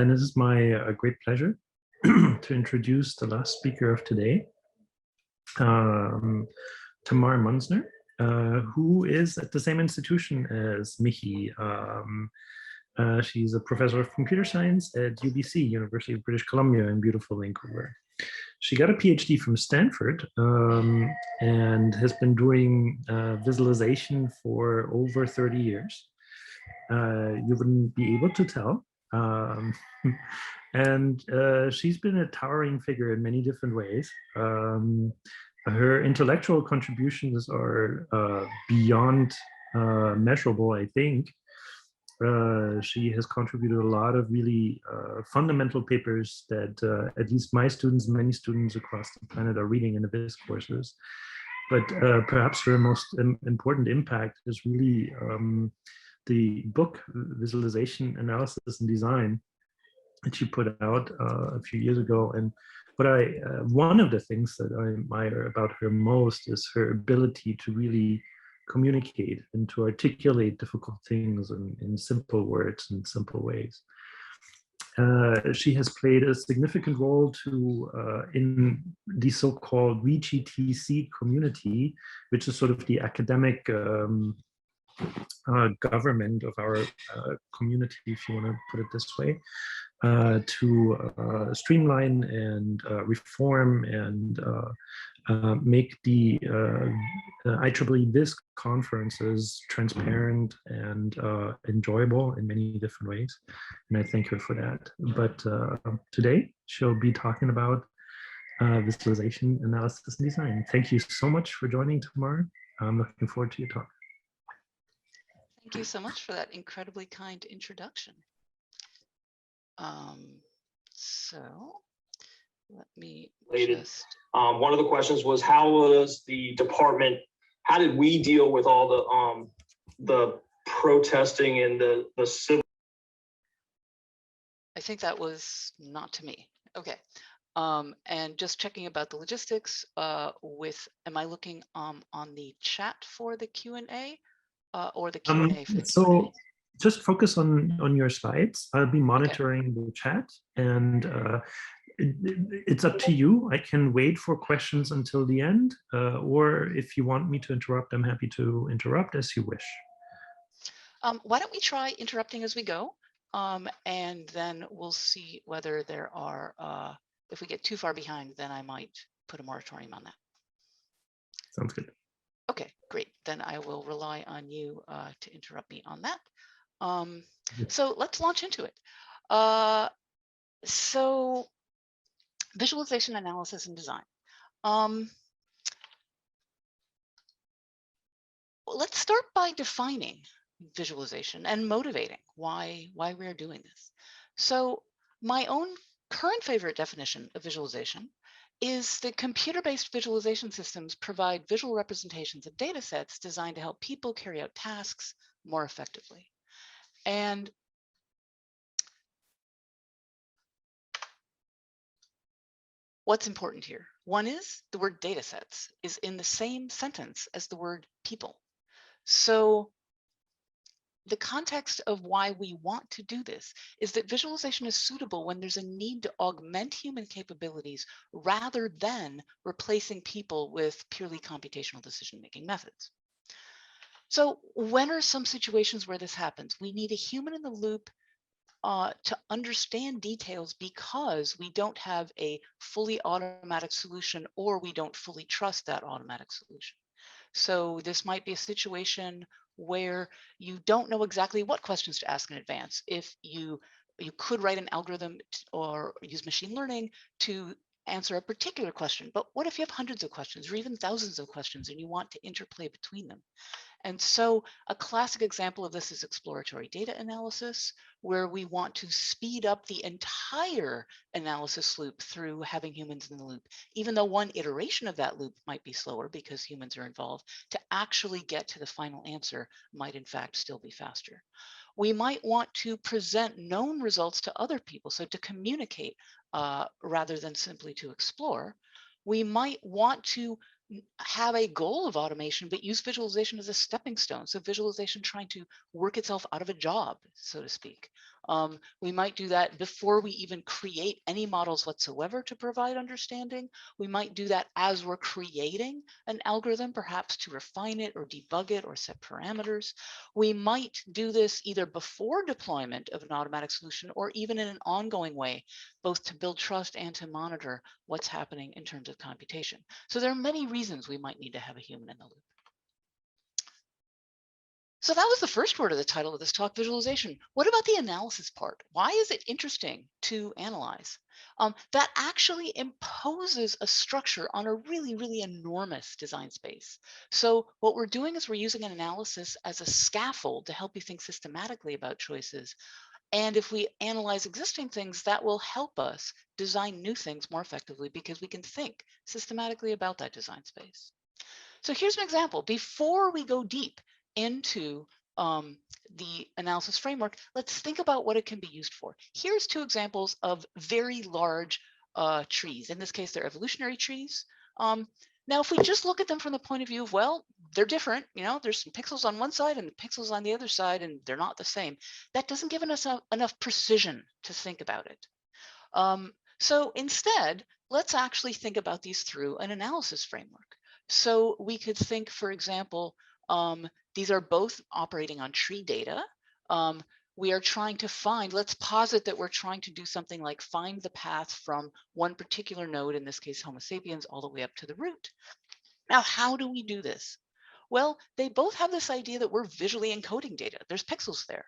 then it is my great pleasure to introduce the last speaker of today, Tamara Munzner, who is at the same institution as Michi. She's a professor of computer science at UBC, University of British Columbia in beautiful Vancouver. She got a PhD from Stanford and has been doing visualization for over 30 years. You wouldn't be able to tell. And she's been a towering figure in many different ways. Her intellectual contributions are beyond measurable, I think. She has contributed a lot of really fundamental papers that at least my students and many students across the planet are reading in the BIS courses. But perhaps her most important impact is really the book, Visualization, Analysis, and Design, that she put out a few years ago. And what one of the things that I admire about her most is her ability to really communicate and to articulate difficult things in simple words and simple ways. She has played a significant role in the so-called VGTC community, which is sort of the academic government of our community, if you want to put it this way, to streamline and reform and make the IEEE BIS conferences transparent and enjoyable in many different ways. And I thank her for that. But today she'll be talking about visualization, analysis, and design. Thank you so much for joining, Tamara. I'm looking forward to your talk. Thank you so much for that incredibly kind introduction. So let me just... one of the questions was, how was the department, how did we deal with all the protesting and the civil? I think that was not to me. Okay. And just checking about the logistics am I looking on the chat for the Q&A or the Q&A for the Q&A? Just focus on your slides. I'll be monitoring the chat, and it's up to you. I can wait for questions until the end, or if you want me to interrupt, I'm happy to interrupt as you wish. Why don't we try interrupting as we go, and then we'll see whether there are, if we get too far behind, then I might put a moratorium on that. Sounds good. Okay, great. Then I will rely on you to interrupt me on that. So let's launch into it. So visualization, analysis, and design. Let's start by defining visualization and motivating why we're doing this. So my own current favorite definition of visualization is that computer-based visualization systems provide visual representations of data sets designed to help people carry out tasks more effectively. And what's important here? One is the word data sets is in the same sentence as the word people. So the context of why we want to do this is that visualization is suitable when there's a need to augment human capabilities rather than replacing people with purely computational decision-making methods. So when are some situations where this happens? We need a human in the loop to understand details because we don't have a fully automatic solution, or we don't fully trust that automatic solution. So this might be a situation where you don't know exactly what questions to ask in advance. If you could write an algorithm or use machine learning to answer a particular question, but what if you have hundreds of questions or even thousands of questions and you want to interplay between them? And so a classic example of this is exploratory data analysis, where we want to speed up the entire analysis loop through having humans in the loop, even though one iteration of that loop might be slower because humans are involved. To actually get to the final answer might in fact still be faster. We might want to present known results to other people, so to communicate rather than simply to explore. We might want to have a goal of automation, but use visualization as a stepping stone. So visualization trying to work itself out of a job, so to speak. We might do that before we even create any models whatsoever to provide understanding. We might do that as we're creating an algorithm, perhaps to refine it or debug it or set parameters. We might do this either before deployment of an automatic solution or even in an ongoing way, both to build trust and to monitor what's happening in terms of computation. So there are many reasons we might need to have a human in the loop. So that was the first word of the title of this talk, visualization. What about the analysis part? Why is it interesting to analyze? That actually imposes a structure on a really, really enormous design space. So what we're doing is we're using an analysis as a scaffold to help you think systematically about choices. And if we analyze existing things, that will help us design new things more effectively because we can think systematically about that design space. So here's an example. Before we go deep into the analysis framework, let's think about what it can be used for. Here's two examples of very large trees. In this case, they're evolutionary trees. Now, if we just look at them from the point of view of, well, they're different, you know, there's some pixels on one side and pixels on the other side, and they're not the same. That doesn't give us enough precision to think about it. So instead, let's actually think about these through an analysis framework. So we could think, for example, these are both operating on tree data. We are trying to find, let's posit that we're trying to do something like find the path from one particular node, in this case, Homo sapiens, all the way up to the root. Now, how do we do this? Well, they both have this idea that we're visually encoding data. There's pixels there.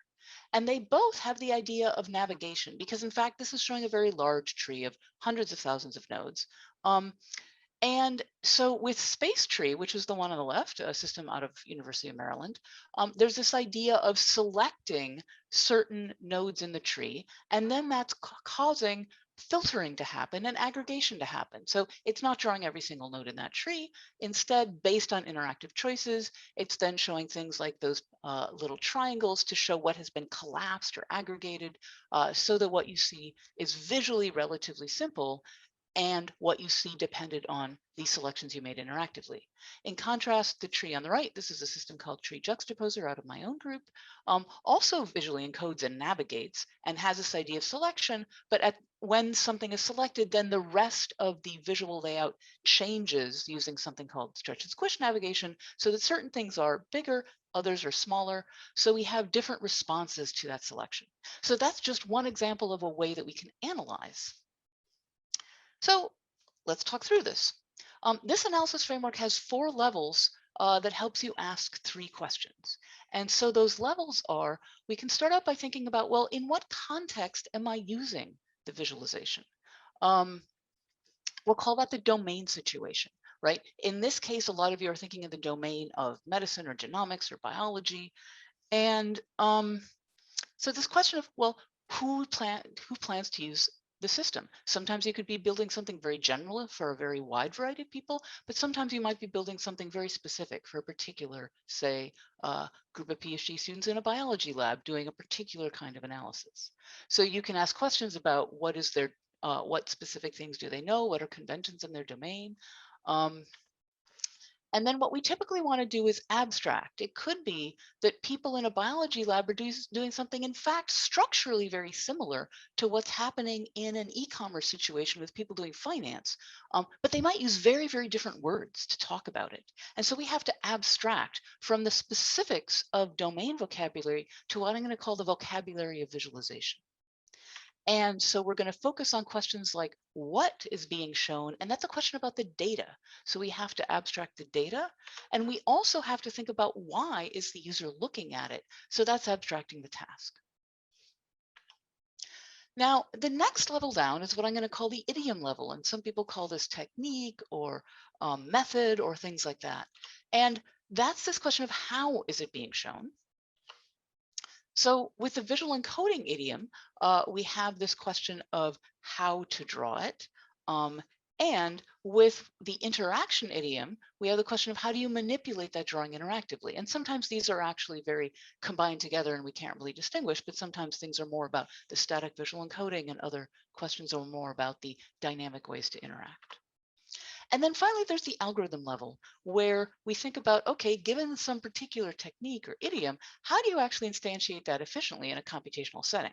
And they both have the idea of navigation, because in fact, this is showing a very large tree of hundreds of thousands of nodes. And so with Space Tree, which is the one on the left, a system out of University of Maryland, there's this idea of selecting certain nodes in the tree, and then that's causing filtering to happen and aggregation to happen. So it's not drawing every single node in that tree. Instead, based on interactive choices, it's then showing things like those little triangles to show what has been collapsed or aggregated, so that what you see is visually relatively simple, and what you see depended on the selections you made interactively. In contrast, the tree on the right, this is a system called Tree Juxtaposer out of my own group, also visually encodes and navigates and has this idea of selection, but when something is selected, then the rest of the visual layout changes using something called stretch and squish navigation, so that certain things are bigger, others are smaller. So we have different responses to that selection. So that's just one example of a way that we can analyze. So let's talk through this. This analysis framework has 4 levels that helps you ask 3 questions. And so those levels are, we can start out by thinking about, well, in what context am I using the visualization? We'll call that the domain situation, right? In this case, a lot of you are thinking in the domain of medicine or genomics or biology. And so this question of, well, who plans to use the system? Sometimes you could be building something very general for a very wide variety of people, but sometimes you might be building something very specific for a particular, say, group of PhD students in a biology lab doing a particular kind of analysis. So you can ask questions about what is their, what specific things do they know? What are conventions in their domain? And then what we typically want to do is abstract. It could be that people in a biology lab are doing something, in fact, structurally very similar to what's happening in an e-commerce situation with people doing finance, but they might use very, very different words to talk about it. And so we have to abstract from the specifics of domain vocabulary to what I'm going to call the vocabulary of visualization. And so we're going to focus on questions like what is being shown, and that's a question about the data. So we have to abstract the data, and we also have to think about why is the user looking at it. So that's abstracting the task. Now, the next level down is what I'm going to call the idiom level, and some people call this technique or method or things like that. And that's this question of how is it being shown. So with the visual encoding idiom, we have this question of how to draw it. And with the interaction idiom, we have the question of how do you manipulate that drawing interactively? And sometimes these are actually very combined together and we can't really distinguish, but sometimes things are more about the static visual encoding and other questions are more about the dynamic ways to interact. And then finally, there's the algorithm level where we think about, okay, given some particular technique or idiom, how do you actually instantiate that efficiently in a computational setting?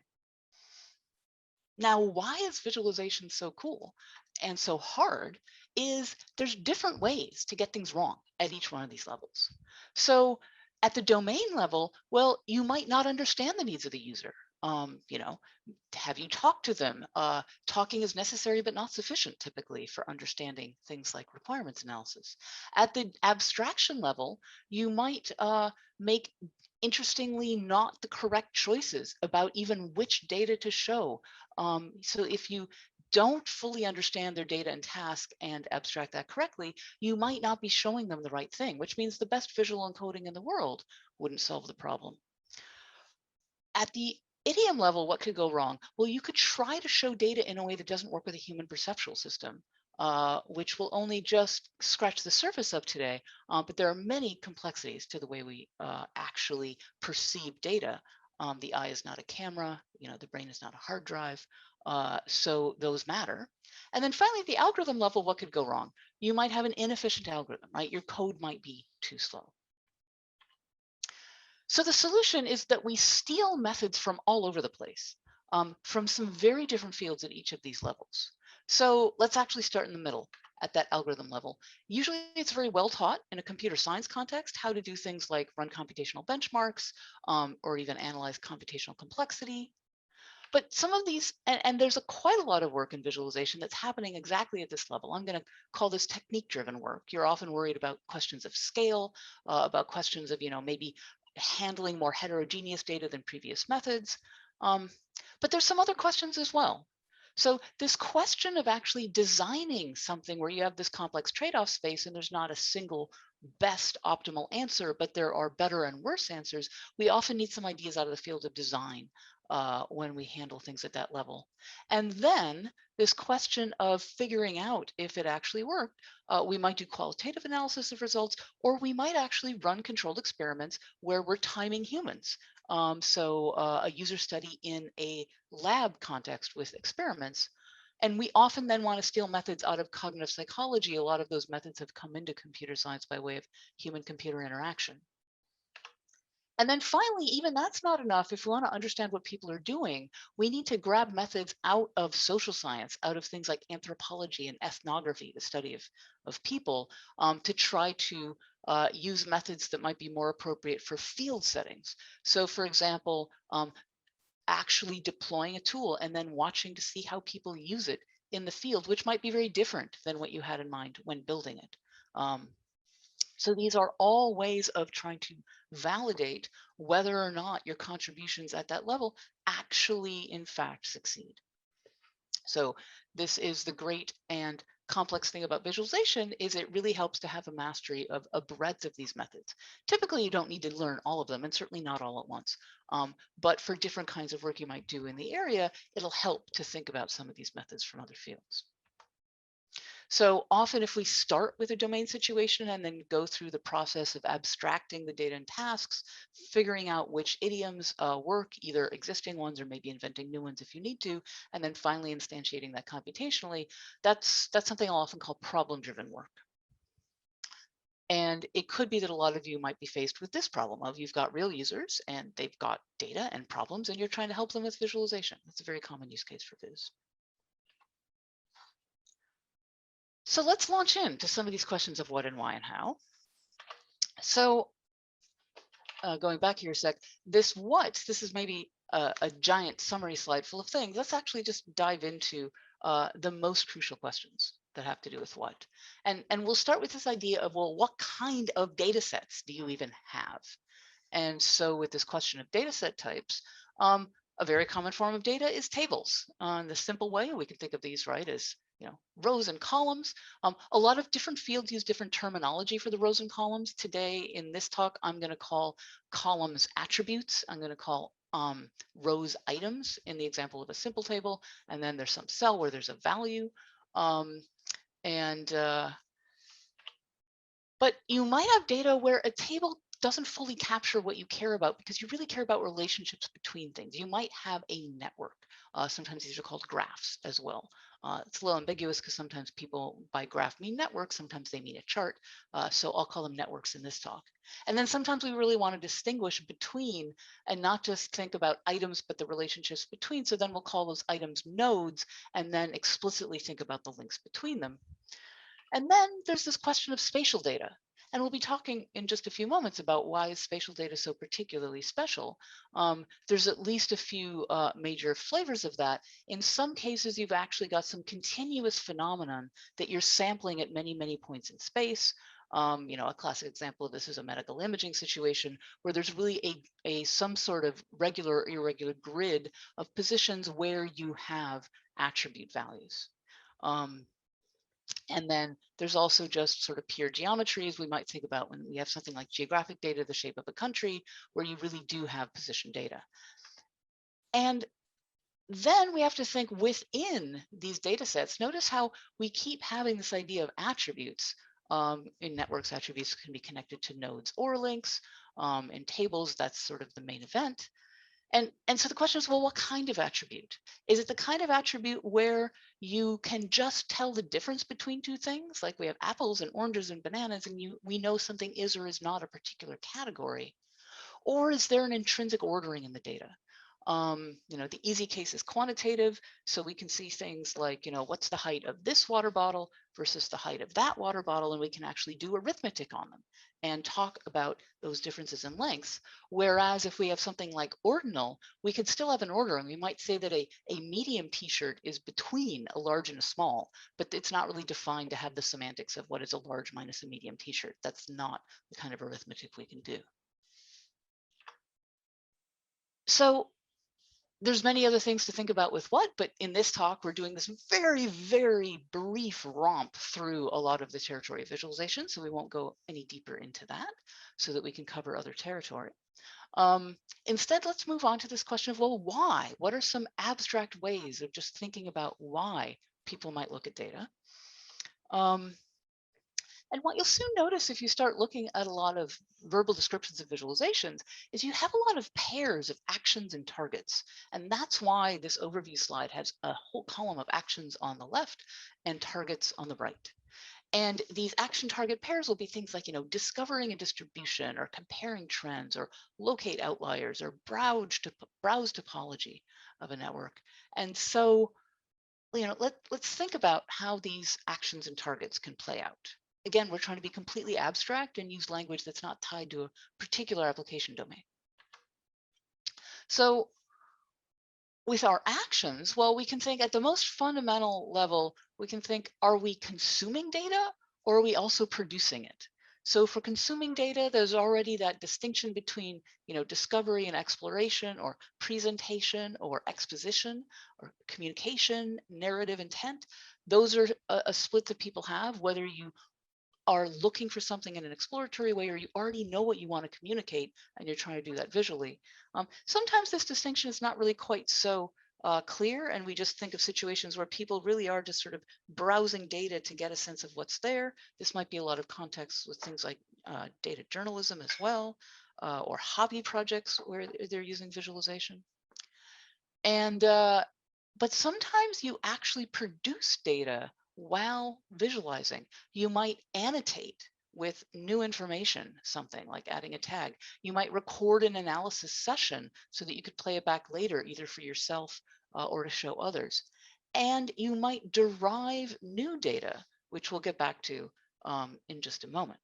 Now, why is visualization so cool and so hard is there's different ways to get things wrong at each one of these levels. So at the domain level, well, you might not understand the needs of the user. You know, have you talked to them? Talking is necessary but not sufficient typically for understanding things like requirements analysis. At the abstraction level, you might make interestingly not the correct choices about even which data to show. So if you don't fully understand their data and task and abstract that correctly, you might not be showing them the right thing, which means the best visual encoding in the world wouldn't solve the problem. At the idiom level, what could go wrong? Well, you could try to show data in a way that doesn't work with a human perceptual system, which will only just scratch the surface of today. But there are many complexities to the way we actually perceive data. The eye is not a camera, you know, the brain is not a hard drive. So those matter. And then finally, at the algorithm level, what could go wrong? You might have an inefficient algorithm, right? Your code might be too slow. So the solution is that we steal methods from all over the place, from some very different fields at each of these levels. So let's actually start in the middle at that algorithm level. Usually it's very well taught in a computer science context how to do things like run computational benchmarks or even analyze computational complexity. But some of these, and there's quite a lot of work in visualization that's happening exactly at this level. I'm going to call this technique-driven work. You're often worried about questions of scale, about questions of, you know, maybe handling more heterogeneous data than previous methods. But there's some other questions as well. So this question of actually designing something where you have this complex trade-off space and there's not a single best optimal answer, but there are better and worse answers, we often need some ideas out of the field of design when we handle things at that level. And then this question of figuring out if it actually worked, we might do qualitative analysis of results, or we might actually run controlled experiments where we're timing humans. So a user study in a lab context with experiments. And we often then want to steal methods out of cognitive psychology. A lot of those methods have come into computer science by way of human-computer interaction. And then finally, even that's not enough. If we want to understand what people are doing, we need to grab methods out of social science, out of things like anthropology and ethnography, the study of people, to try to use methods that might be more appropriate for field settings. So for example, actually deploying a tool and then watching to see how people use it in the field, which might be very different than what you had in mind when building it. So these are all ways of trying to validate whether or not your contributions at that level actually, in fact, succeed. So this is the great and complex thing about visualization is it really helps to have a mastery of a breadth of these methods. Typically, you don't need to learn all of them, and certainly not all at once. But for different kinds of work you might do in the area, it'll help to think about some of these methods from other fields. So often if we start with a domain situation and then go through the process of abstracting the data and tasks, figuring out which idioms work, either existing ones or maybe inventing new ones if you need to, and then finally instantiating that computationally, that's something I'll often call problem-driven work. And it could be that a lot of you might be faced with this problem of you've got real users and they've got data and problems and you're trying to help them with visualization. That's a very common use case for Viz. So let's launch into some of these questions of what and why and how. So going back here a sec, this is maybe a giant summary slide full of things. Let's actually just dive into the most crucial questions that have to do with what. And we'll start with this idea of, well, what kind of data sets do you even have? And so with this question of data set types, a very common form of data is tables. In the simple way, we can think of these, right, as rows and columns. A lot of different fields use different terminology for the rows and columns. Today in this talk, I'm going to call columns attributes. I'm going to call rows items in the example of a simple table. And then there's some cell where there's a value. But you might have data where a table doesn't fully capture what you care about because you really care about relationships between things. You might have a network. Sometimes these are called graphs as well. It's a little ambiguous because sometimes people by graph mean network, sometimes they mean a chart. So I'll call them networks in this talk. And then sometimes we really want to distinguish between and not just think about items, but the relationships between. So then we'll call those items nodes and then explicitly think about the links between them. And then there's this question of spatial data. And we'll be talking in just a few moments about why is spatial data so particularly special. There's at least a few major flavors of that. In some cases, you've actually got some continuous phenomenon that you're sampling at many, many points in space. A classic example of this is a medical imaging situation where there's really some sort of regular or irregular grid of positions where you have attribute values. And then there's also just sort of pure geometries we might think about when we have something like geographic data, the shape of a country, where you really do have position data. And then we have to think within these data sets. Notice how we keep having this idea of attributes. In networks, attributes can be connected to nodes or links. In tables, that's sort of the main event. And so the question is, well, what kind of attribute? Is it the kind of attribute where you can just tell the difference between two things? Like we have apples and oranges and bananas, and we know something is or is not a particular category. Or is there an intrinsic ordering in the data? The easy case is quantitative. So we can see things like, what's the height of this water bottle versus the height of that water bottle, and we can actually do arithmetic on them and talk about those differences in lengths. Whereas if we have something like ordinal, we could still have an order, and we might say that a medium t-shirt is between a large and a small, but it's not really defined to have the semantics of what is a large minus a medium t-shirt. That's not the kind of arithmetic we can do. So there's many other things to think about with what, but in this talk, we're doing this very, very brief romp through a lot of the territory of visualization. So we won't go any deeper into that so that we can cover other territory. Instead, let's move on to this question of, well, why? What are some abstract ways of just thinking about why people might look at data? And what you'll soon notice if you start looking at a lot of verbal descriptions of visualizations is you have a lot of pairs of actions and targets. And that's why this overview slide has a whole column of actions on the left and targets on the right. And these action target pairs will be things like, discovering a distribution or comparing trends or locate outliers or browse topology of a network. And so, let's think about how these actions and targets can play out. Again, we're trying to be completely abstract and use language that's not tied to a particular application domain. So with our actions, well, we can think at the most fundamental level, we can think, are we consuming data or are we also producing it? So for consuming data, there's already that distinction between, discovery and exploration, or presentation or exposition, or communication, narrative intent. Those are a split that people have, whether you are looking for something in an exploratory way or you already know what you want to communicate and you're trying to do that visually. Sometimes this distinction is not really quite so clear, and we just think of situations where people really are just sort of browsing data to get a sense of what's there. This might be a lot of context with things like data journalism as well, or hobby projects where they're using visualization. And but sometimes you actually produce data while visualizing. You might annotate with new information, something like adding a tag. You might record an analysis session so that you could play it back later, either for yourself or to show others. And you might derive new data, which we'll get back to in just a moment.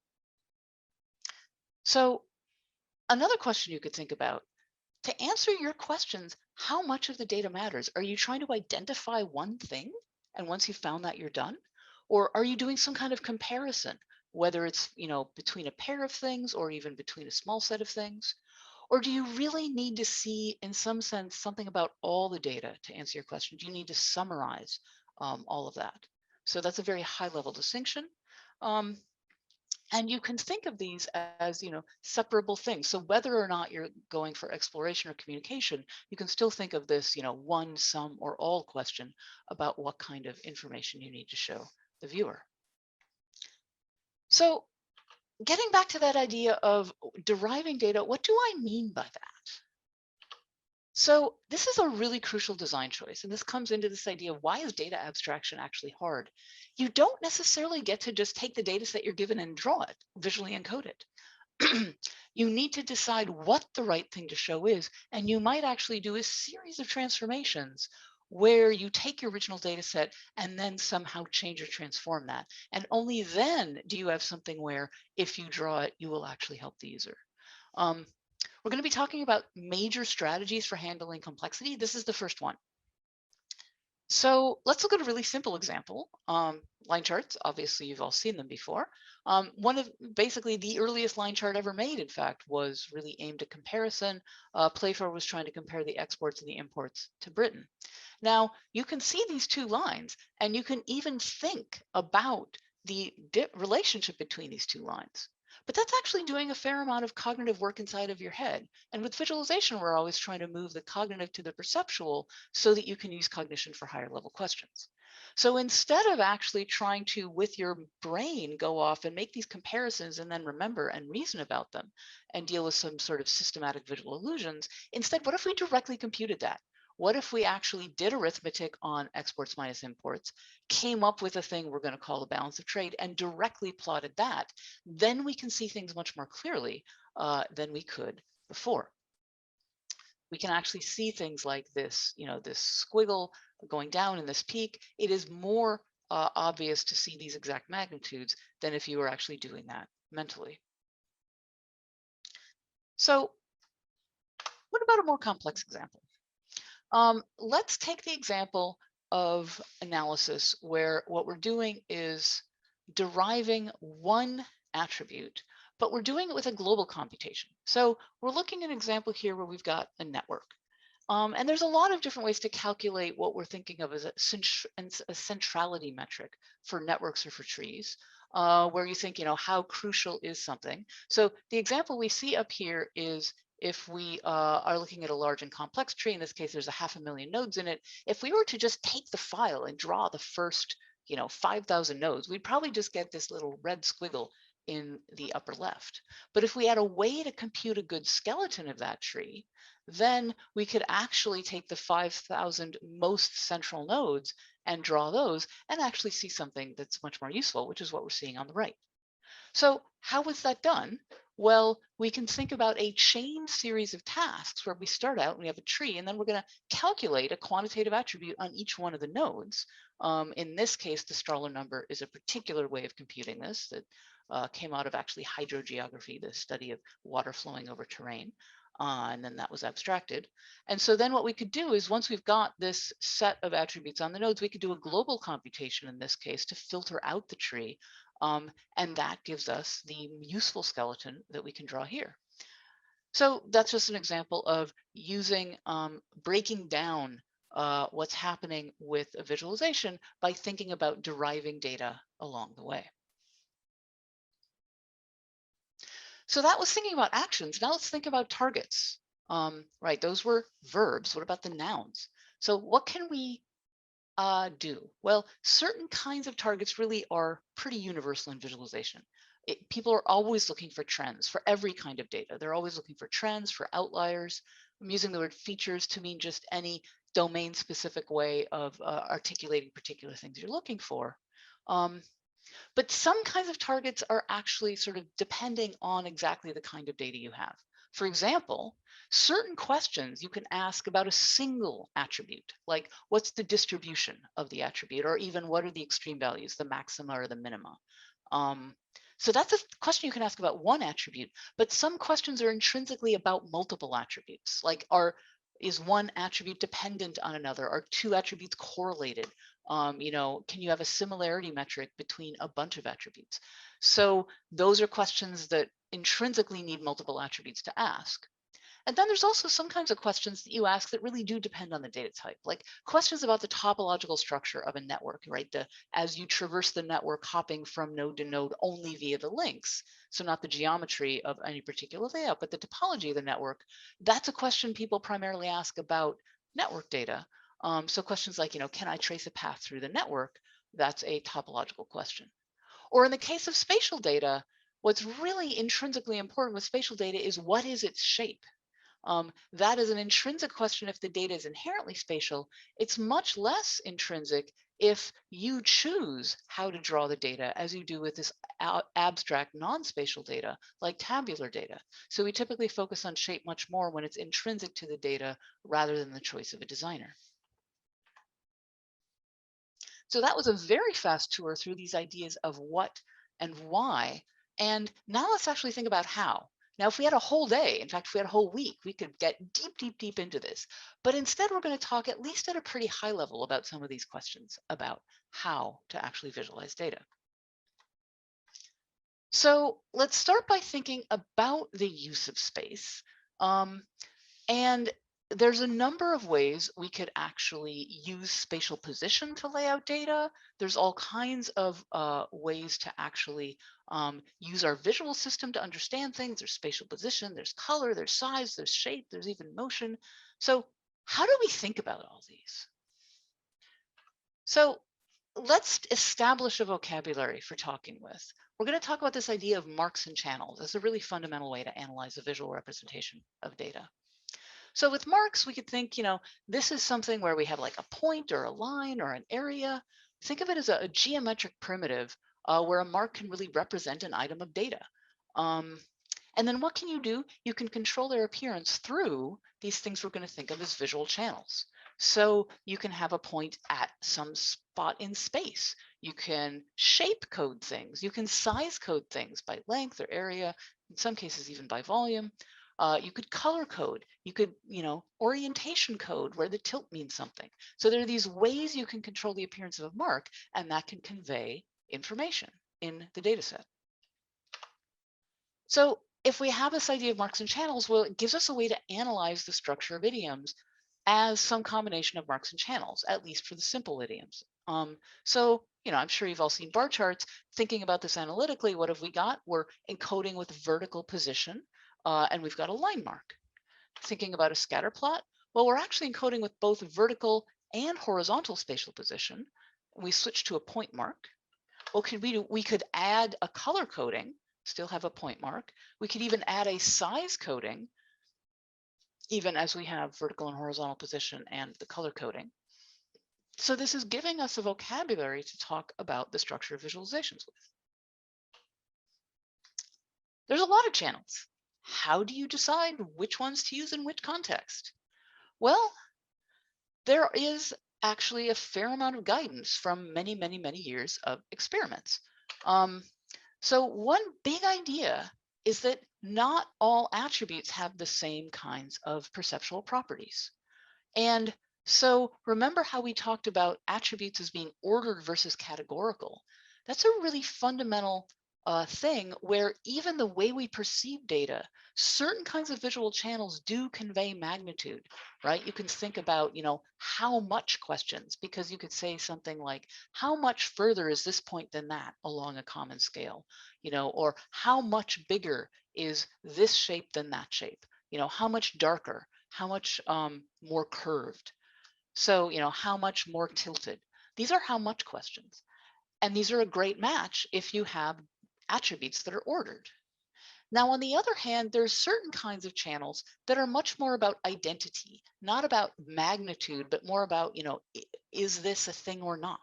So another question you could think about, to answer your questions, how much of the data matters? Are you trying to identify one thing, and once you've found that, you're done? Or are you doing some kind of comparison, whether it's between a pair of things or even between a small set of things? Or do you really need to see, in some sense, something about all the data to answer your question? Do you need to summarize all of that? So that's a very high-level distinction. And you can think of these as, separable things. So whether or not you're going for exploration or communication, you can still think of this, one, some, or all question about what kind of information you need to show the viewer. So getting back to that idea of deriving data, what do I mean by that? So this is a really crucial design choice, and this comes into this idea of why is data abstraction actually hard? You don't necessarily get to just take the data set you're given and draw it, visually encode it. You need to decide what the right thing to show is, and you might actually do a series of transformations where you take your original data set and then somehow change or transform that. And only then do you have something where if you draw it, you will actually help the user. Um, we're going to be talking about major strategies for handling complexity. This is the first one. So let's look at a really simple example. Line charts, obviously you've all seen them before. One of basically the earliest line chart ever made, in fact, was really aimed at comparison. Playfair was trying to compare the exports and the imports to Britain. Now you can see these two lines and you can even think about the relationship between these two lines. But that's actually doing a fair amount of cognitive work inside of your head. And with visualization, we're always trying to move the cognitive to the perceptual so that you can use cognition for higher level questions. So instead of actually trying to, with your brain, go off and make these comparisons and then remember and reason about them and deal with some sort of systematic visual illusions, instead, what if we directly computed that? What if we actually did arithmetic on exports minus imports, came up with a thing we're going to call the balance of trade and directly plotted that? Then we can see things much more clearly than we could before. We can actually see things like this, this squiggle going down in this peak. It is more obvious to see these exact magnitudes than if you were actually doing that mentally. So what about a more complex example? Let's take the example of analysis where what we're doing is deriving one attribute, but we're doing it with a global computation. So we're looking at an example here where we've got a network. And there's a lot of different ways to calculate what we're thinking of as a centrality metric for networks or for trees, where you think, how crucial is something. So the example we see up here is if we are looking at a large and complex tree, in this case, there's 500,000 nodes in it. If we were to just take the file and draw the first, 5,000 nodes, we'd probably just get this little red squiggle in the upper left. But if we had a way to compute a good skeleton of that tree, then we could actually take the 5,000 most central nodes and draw those and actually see something that's much more useful, which is what we're seeing on the right. So how was that done? Well, we can think about a chain series of tasks where we start out and we have a tree, and then we're going to calculate a quantitative attribute on each one of the nodes. In this case, the Strahler number is a particular way of computing this that came out of actually hydrogeography, the study of water flowing over terrain. And then that was abstracted. And so then what we could do is once we've got this set of attributes on the nodes, we could do a global computation in this case to filter out the tree. And that gives us the useful skeleton that we can draw here. So that's just an example of using, breaking down what's happening with a visualization by thinking about deriving data along the way. So that was thinking about actions. Now let's think about targets. Right, those were verbs. What about the nouns? So what can we do? Well, certain kinds of targets really are pretty universal in visualization. People are always looking for trends for every kind of data. They're always looking for trends, for outliers. I'm using the word features to mean just any domain specific way of articulating particular things you're looking for. But some kinds of targets are actually sort of depending on exactly the kind of data you have. For example, certain questions you can ask about a single attribute, like what's the distribution of the attribute, or even what are the extreme values, the maxima or the minima. So that's a question you can ask about one attribute, but some questions are intrinsically about multiple attributes, like is one attribute dependent on another? Are two attributes correlated? Can you have a similarity metric between a bunch of attributes? So those are questions that intrinsically need multiple attributes to ask. And then there's also some kinds of questions that you ask that really do depend on the data type, like questions about the topological structure of a network, right? As you traverse the network, hopping from node to node only via the links. So not the geometry of any particular layout, but the topology of the network. That's a question people primarily ask about network data. So questions like, can I trace a path through the network? That's a topological question. Or in the case of spatial data, what's really intrinsically important with spatial data is what is its shape? That is an intrinsic question if the data is inherently spatial. It's much less intrinsic if you choose how to draw the data, as you do with this abstract non-spatial data, like tabular data. So we typically focus on shape much more when it's intrinsic to the data rather than the choice of a designer. So that was a very fast tour through these ideas of what and why. And now let's actually think about how. Now, if we had a whole day, in fact, if we had a whole week, we could get deep, deep, deep into this. But instead, we're going to talk at least at a pretty high level about some of these questions about how to actually visualize data. So let's start by thinking about the use of space. And there's a number of ways we could actually use spatial position to lay out data. There's all kinds of ways to actually use our visual system to understand things. There's spatial position, there's color, there's size, there's shape, there's even motion. So how do we think about all these? So let's establish a vocabulary for talking with. We're going to talk about this idea of marks and channels as a really fundamental way to analyze a visual representation of data. So with marks, we could think, this is something where we have like a point or a line or an area. Think of it as a geometric primitive where a mark can really represent an item of data. And then what can you do? You can control their appearance through these things we're going to think of as visual channels. So you can have a point at some spot in space. You can shape code things. You can size code things by length or area, in some cases even by volume. You could color code. You could, orientation code where the tilt means something. So there are these ways you can control the appearance of a mark, and that can convey information in the data set. So if we have this idea of marks and channels, well, it gives us a way to analyze the structure of idioms as some combination of marks and channels, at least for the simple idioms. So, I'm sure you've all seen bar charts. Thinking about this analytically, what have we got? We're encoding with vertical position, and we've got a line mark. Thinking about a scatter plot, well, we're actually encoding with both vertical and horizontal spatial position. We switch to a point mark. What could we do? We could add a color coding, still have a point mark. We could even add a size coding, even as we have vertical and horizontal position and the color coding. So this is giving us a vocabulary to talk about the structure of visualizations with. There's a lot of channels. How do you decide which ones to use in which context? Well, there is actually a fair amount of guidance from many, many, many years of experiments. So one big idea is that not all attributes have the same kinds of perceptual properties. And so remember how we talked about attributes as being ordered versus categorical. That's a really fundamental thing where even the way we perceive data, certain kinds of visual channels do convey magnitude, right? You can think about, how much questions, because you could say something like, how much further is this point than that along a common scale, or how much bigger is this shape than that shape, how much darker, how much more curved. So, how much more tilted. These are how much questions. And these are a great match if you have attributes that are ordered. Now, on the other hand, there's certain kinds of channels that are much more about identity, not about magnitude, but more about, is this a thing or not?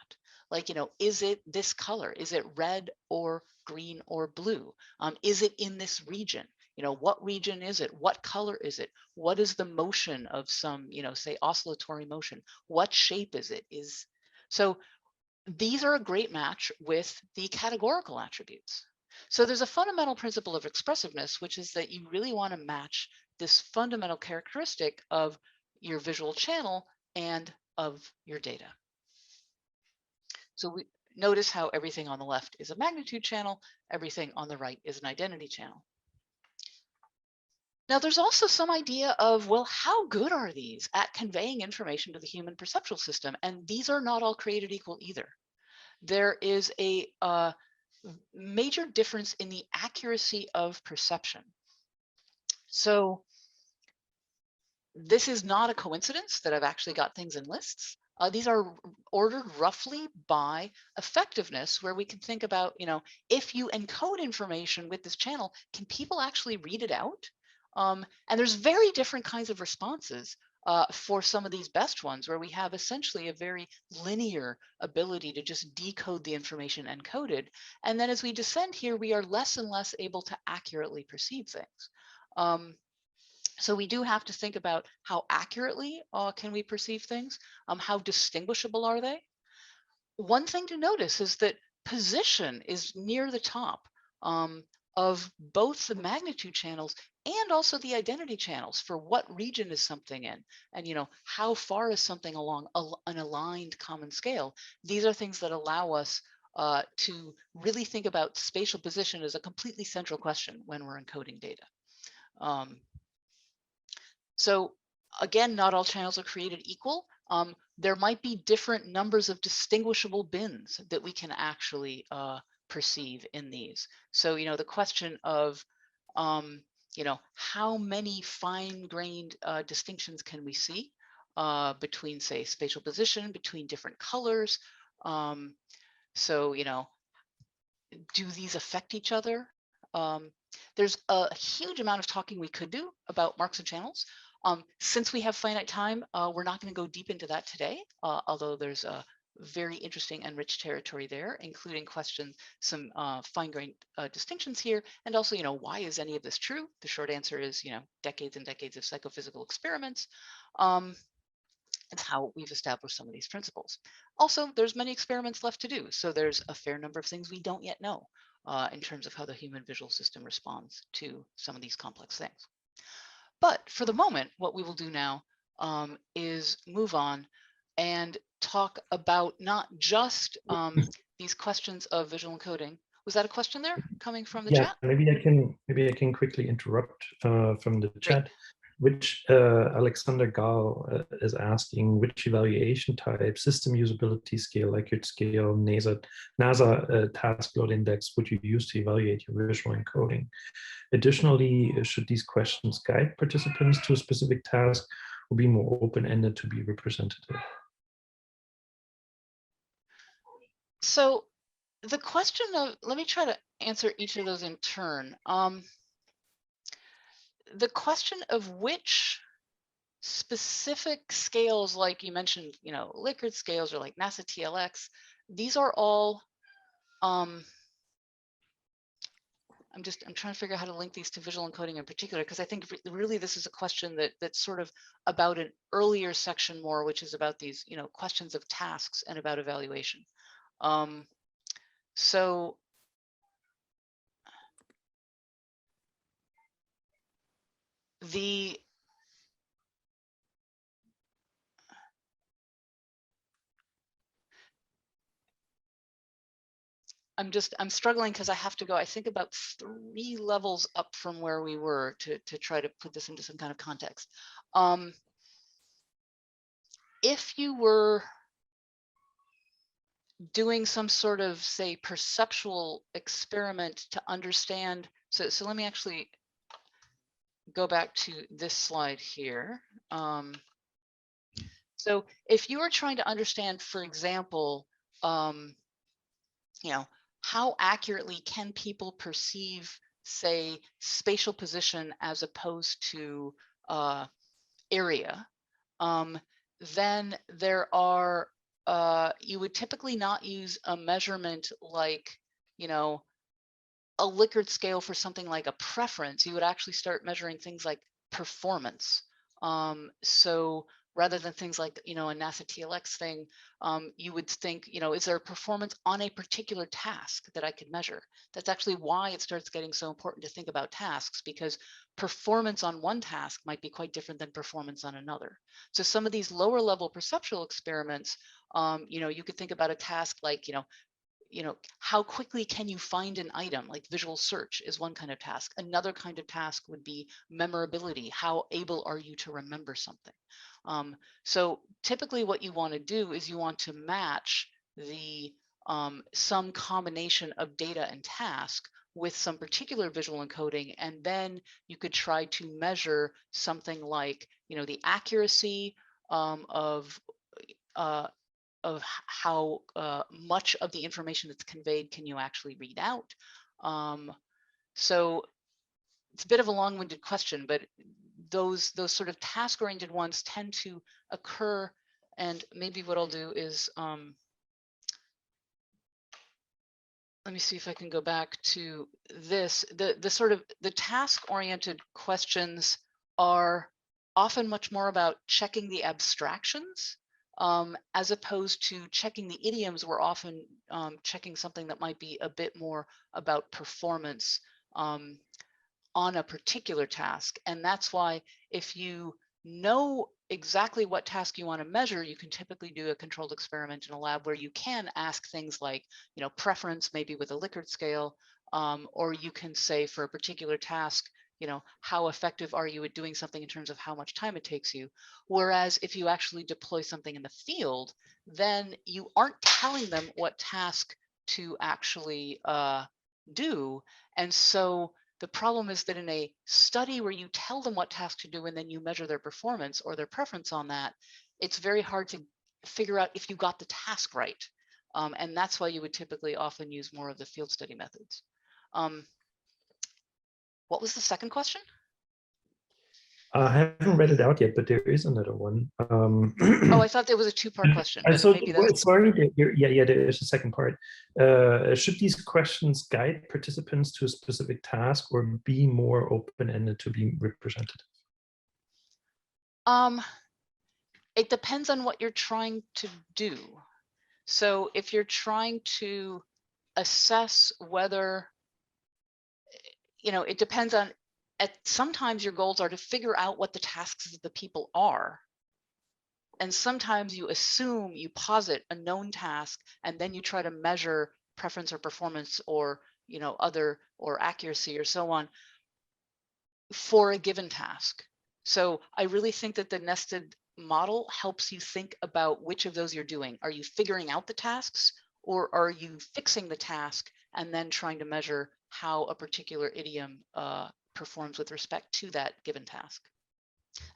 Like, is it this color? Is it red or green or blue? Is it in this region? What region is it? What color is it? What is the motion of some, say oscillatory motion? What shape is it? So these are a great match with the categorical attributes. So there's a fundamental principle of expressiveness, which is that you really want to match this fundamental characteristic of your visual channel and of your data. So we notice how everything on the left is a magnitude channel, everything on the right is an identity channel. Now, there's also some idea of, well, how good are these at conveying information to the human perceptual system? And these are not all created equal either. There is a major difference in the accuracy of perception. So this is not a coincidence that I've actually got things in lists. These are ordered roughly by effectiveness, where we can think about, if you encode information with this channel, can people actually read it out? And there's very different kinds of responses for some of these best ones, where we have essentially a very linear ability to just decode the information encoded. And then as we descend here, we are less and less able to accurately perceive things. So we do have to think about how accurately can we perceive things? How distinguishable are they? One thing to notice is that position is near the top of both the magnitude channels and also the identity channels for what region is something in, and how far is something along an aligned common scale. These are things that allow us to really think about spatial position as a completely central question when we're encoding data. So again, not all channels are created equal. There might be different numbers of distinguishable bins that we can actually perceive in these. So, the question of, how many fine-grained distinctions can we see between, say, spatial position, between different colors? So, do these affect each other? There's a huge amount of talking we could do about marks and channels. Since we have finite time, we're not going to go deep into that today, although there's a very interesting and rich territory there, including some fine-grained distinctions here, and also, why is any of this true? The short answer is, decades and decades of psychophysical experiments. It's how we've established some of these principles. Also, there's many experiments left to do, so there's a fair number of things we don't yet know in terms of how the human visual system responds to some of these complex things. But for the moment, what we will do now is move on and talk about not just these questions of visual encoding. Was that a question there coming from the chat? Maybe I can quickly interrupt from the chat. Great. Which Alexander Gall is asking, which evaluation type, system usability scale, Likert scale, NASA task load index would you use to evaluate your visual encoding? Additionally, should these questions guide participants to a specific task or be more open-ended to be representative? So the question of, let me try to answer each of those in turn. The question of which specific scales, like you mentioned, Likert scales or like NASA TLX, these are all, I'm trying to figure out how to link these to visual encoding in particular, because I think really this is a question that's sort of about an earlier section more, which is about these, questions of tasks and about evaluation. So I'm struggling because I have to go, I think, about 3 levels up from where we were to try to put this into some kind of context. If you were doing some sort of, say, perceptual experiment to understand, so let me actually go back to this slide here. So if you were trying to understand, for example, how accurately can people perceive, say, spatial position as opposed to area, then there are, you would typically not use a measurement like, a Likert scale for something like a preference. You would actually start measuring things like performance. So rather than things like, a NASA TLX thing, you would think, is there a performance on a particular task that I could measure? That's actually why it starts getting so important to think about tasks, because performance on one task might be quite different than performance on another. So some of these lower level perceptual experiments, you could think about a task like, how quickly can you find an item? Like visual search is one kind of task. Another kind of task would be memorability. How able are you to remember something? So typically what you want to do is you want to match the some combination of data and task with some particular visual encoding, and then you could try to measure something like, the accuracy of how much of the information that's conveyed can you actually read out. So it's a bit of a long-winded question, but those sort of task-oriented ones tend to occur. And maybe what I'll do is, let me see if I can go back to this. The sort of the task-oriented questions are often much more about checking the abstractions, as opposed to checking the idioms. We're often checking something that might be a bit more about performance on a particular task. And that's why if you know exactly what task you want to measure, you can typically do a controlled experiment in a lab where you can ask things like, preference, maybe with a Likert scale, or you can say for a particular task, how effective are you at doing something in terms of how much time it takes you? Whereas if you actually deploy something in the field, then you aren't telling them what task to actually do. And so the problem is that in a study where you tell them what task to do and then you measure their performance or their preference on that, it's very hard to figure out if you got the task right. And that's why you would typically often use more of the field study methods. What was the second question? I haven't read it out yet, but there is another one. Oh, I thought there was a two-part question. But so, maybe that's... sorry, yeah, there is a second part. Should these questions guide participants to a specific task or be more open-ended to be representative? It depends on what you're trying to do. So if you're trying to assess whether, it depends on, sometimes your goals are to figure out what the tasks of the people are. And sometimes you assume, you posit a known task, and then you try to measure preference or performance or, or accuracy or so on for a given task. So I really think that the nested model helps you think about which of those you're doing. Are you figuring out the tasks, or are you fixing the task and then trying to measure how a particular idiom performs with respect to that given task?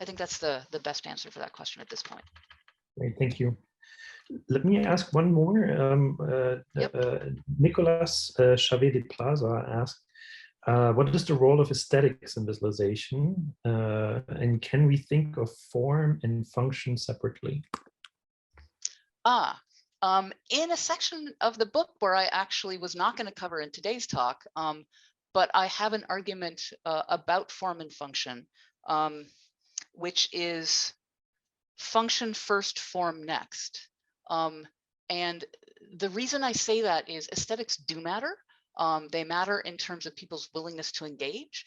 I think that's the best answer for that question at this point. Great, thank you. Let me ask one more. Nicolas Chavez de Plaza asked, what is the role of aesthetics in visualization? And can we think of form and function separately? In a section of the book where I actually was not going to cover in today's talk, but I have an argument about form and function, which is function first, form next. And the reason I say that is aesthetics do matter. They matter in terms of people's willingness to engage,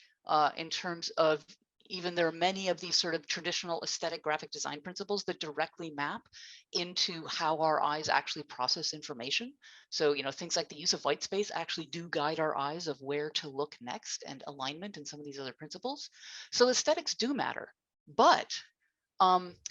in terms of even there are many of these sort of traditional aesthetic graphic design principles that directly map into how our eyes actually process information. So, things like the use of white space actually do guide our eyes of where to look next, and alignment and some of these other principles. So aesthetics do matter, but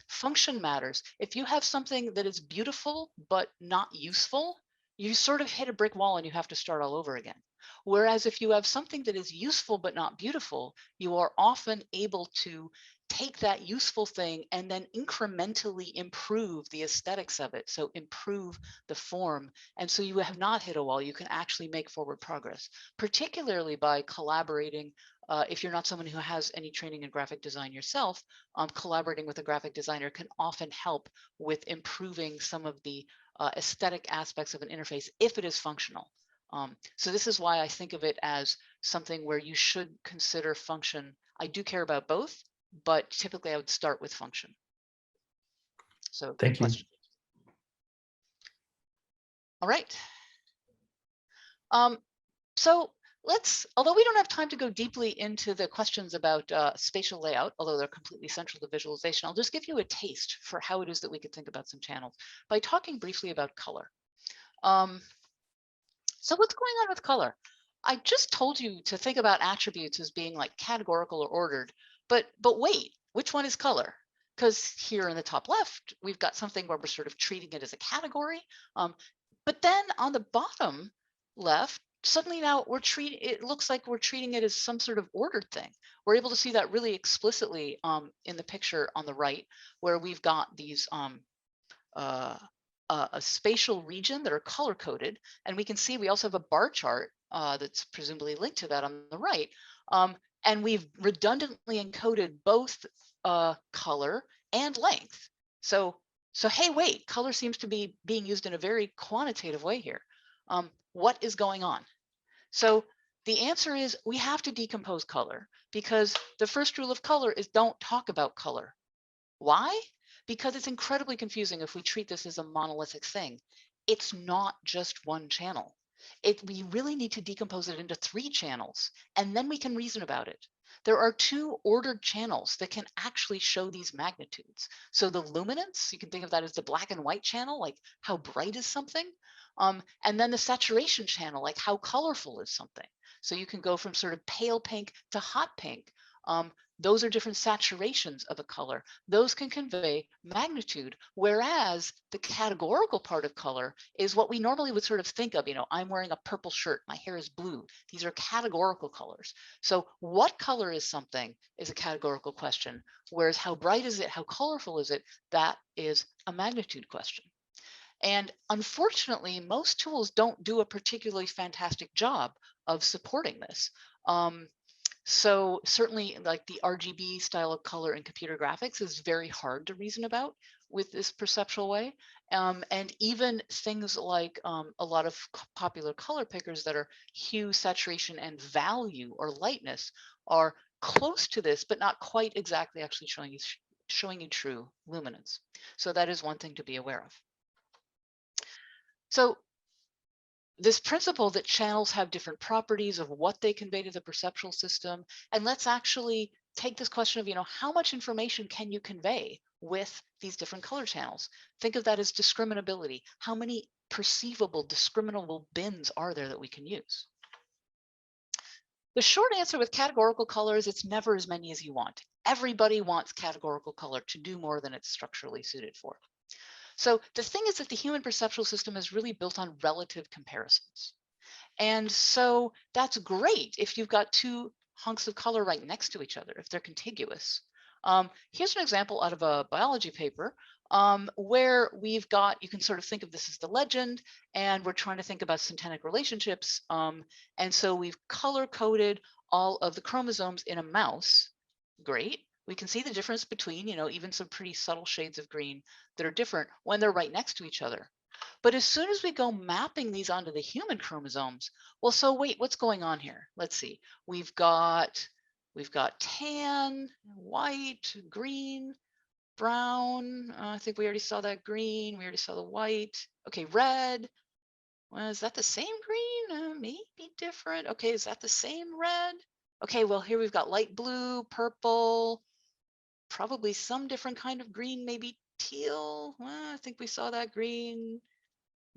function matters. If you have something that is beautiful but not useful, you sort of hit a brick wall and you have to start all over again. Whereas if you have something that is useful but not beautiful, you are often able to take that useful thing and then incrementally improve the aesthetics of it. So improve the form. And so you have not hit a wall. You can actually make forward progress, particularly by collaborating. If you're not someone who has any training in graphic design yourself, collaborating with a graphic designer can often help with improving some of the aesthetic aspects of an interface if it is functional. So this is why I think of it as something where you should consider function. I do care about both, but typically I would start with function. So thank you. Question. All right. So although we don't have time to go deeply into the questions about spatial layout, although they're completely central to visualization, I'll just give you a taste for how it is that we could think about some channels by talking briefly about color. So what's going on with color? I just told you to think about attributes as being like categorical or ordered, but wait, which one is color? Because here in the top left, we've got something where we're sort of treating it as a category. But then on the bottom left, suddenly now it looks like we're treating it as some sort of ordered thing. We're able to see that really explicitly in the picture on the right, where we've got these a spatial region that are color coded, and we can see we also have a bar chart that's presumably linked to that on the right. And we've redundantly encoded both color and length. So hey, wait, color seems to be being used in a very quantitative way here. What is going on? So the answer is we have to decompose color, because the first rule of color is don't talk about color. Why? Because it's incredibly confusing if we treat this as a monolithic thing. It's not just one channel. We really need to decompose it into 3 channels, and then we can reason about it. There are 2 ordered channels that can actually show these magnitudes. So the luminance, you can think of that as the black and white channel, like how bright is something, and then the saturation channel, like how colorful is something. So you can go from sort of pale pink to hot pink. Those are different saturations of a color. Those can convey magnitude, whereas the categorical part of color is what we normally would sort of think of, I'm wearing a purple shirt, my hair is blue. These are categorical colors. So what color is something is a categorical question, whereas how bright is it, how colorful is it, that is a magnitude question. And unfortunately, most tools don't do a particularly fantastic job of supporting this. So certainly like the RGB style of color in computer graphics is very hard to reason about with this perceptual way. And even things like a lot of popular color pickers that are hue, saturation, and value or lightness are close to this, but not quite exactly actually showing you true luminance. So that is one thing to be aware of. So this principle that channels have different properties of what they convey to the perceptual system. And let's actually take this question of, how much information can you convey with these different color channels? Think of that as discriminability. How many perceivable, discriminable bins are there that we can use? The short answer with categorical color is it's never as many as you want. Everybody wants categorical color to do more than it's structurally suited for. So the thing is that the human perceptual system is really built on relative comparisons. And so that's great if you've got 2 hunks of color right next to each other, if they're contiguous. Here's an example out of a biology paper where we've got, you can sort of think of this as the legend, and we're trying to think about syntenic relationships. And so we've color coded all of the chromosomes in a mouse. Great. We can see the difference between, even some pretty subtle shades of green that are different when they're right next to each other. But as soon as we go mapping these onto the human chromosomes, well, so wait, what's going on here? Let's see. We've got tan, white, green, brown. I think we already saw that green. We already saw the white. Okay, red. Well, is that the same green? Maybe different. Okay, is that the same red? Okay, well, here we've got light blue, purple, probably some different kind of green, maybe teal. Well, I think we saw that green.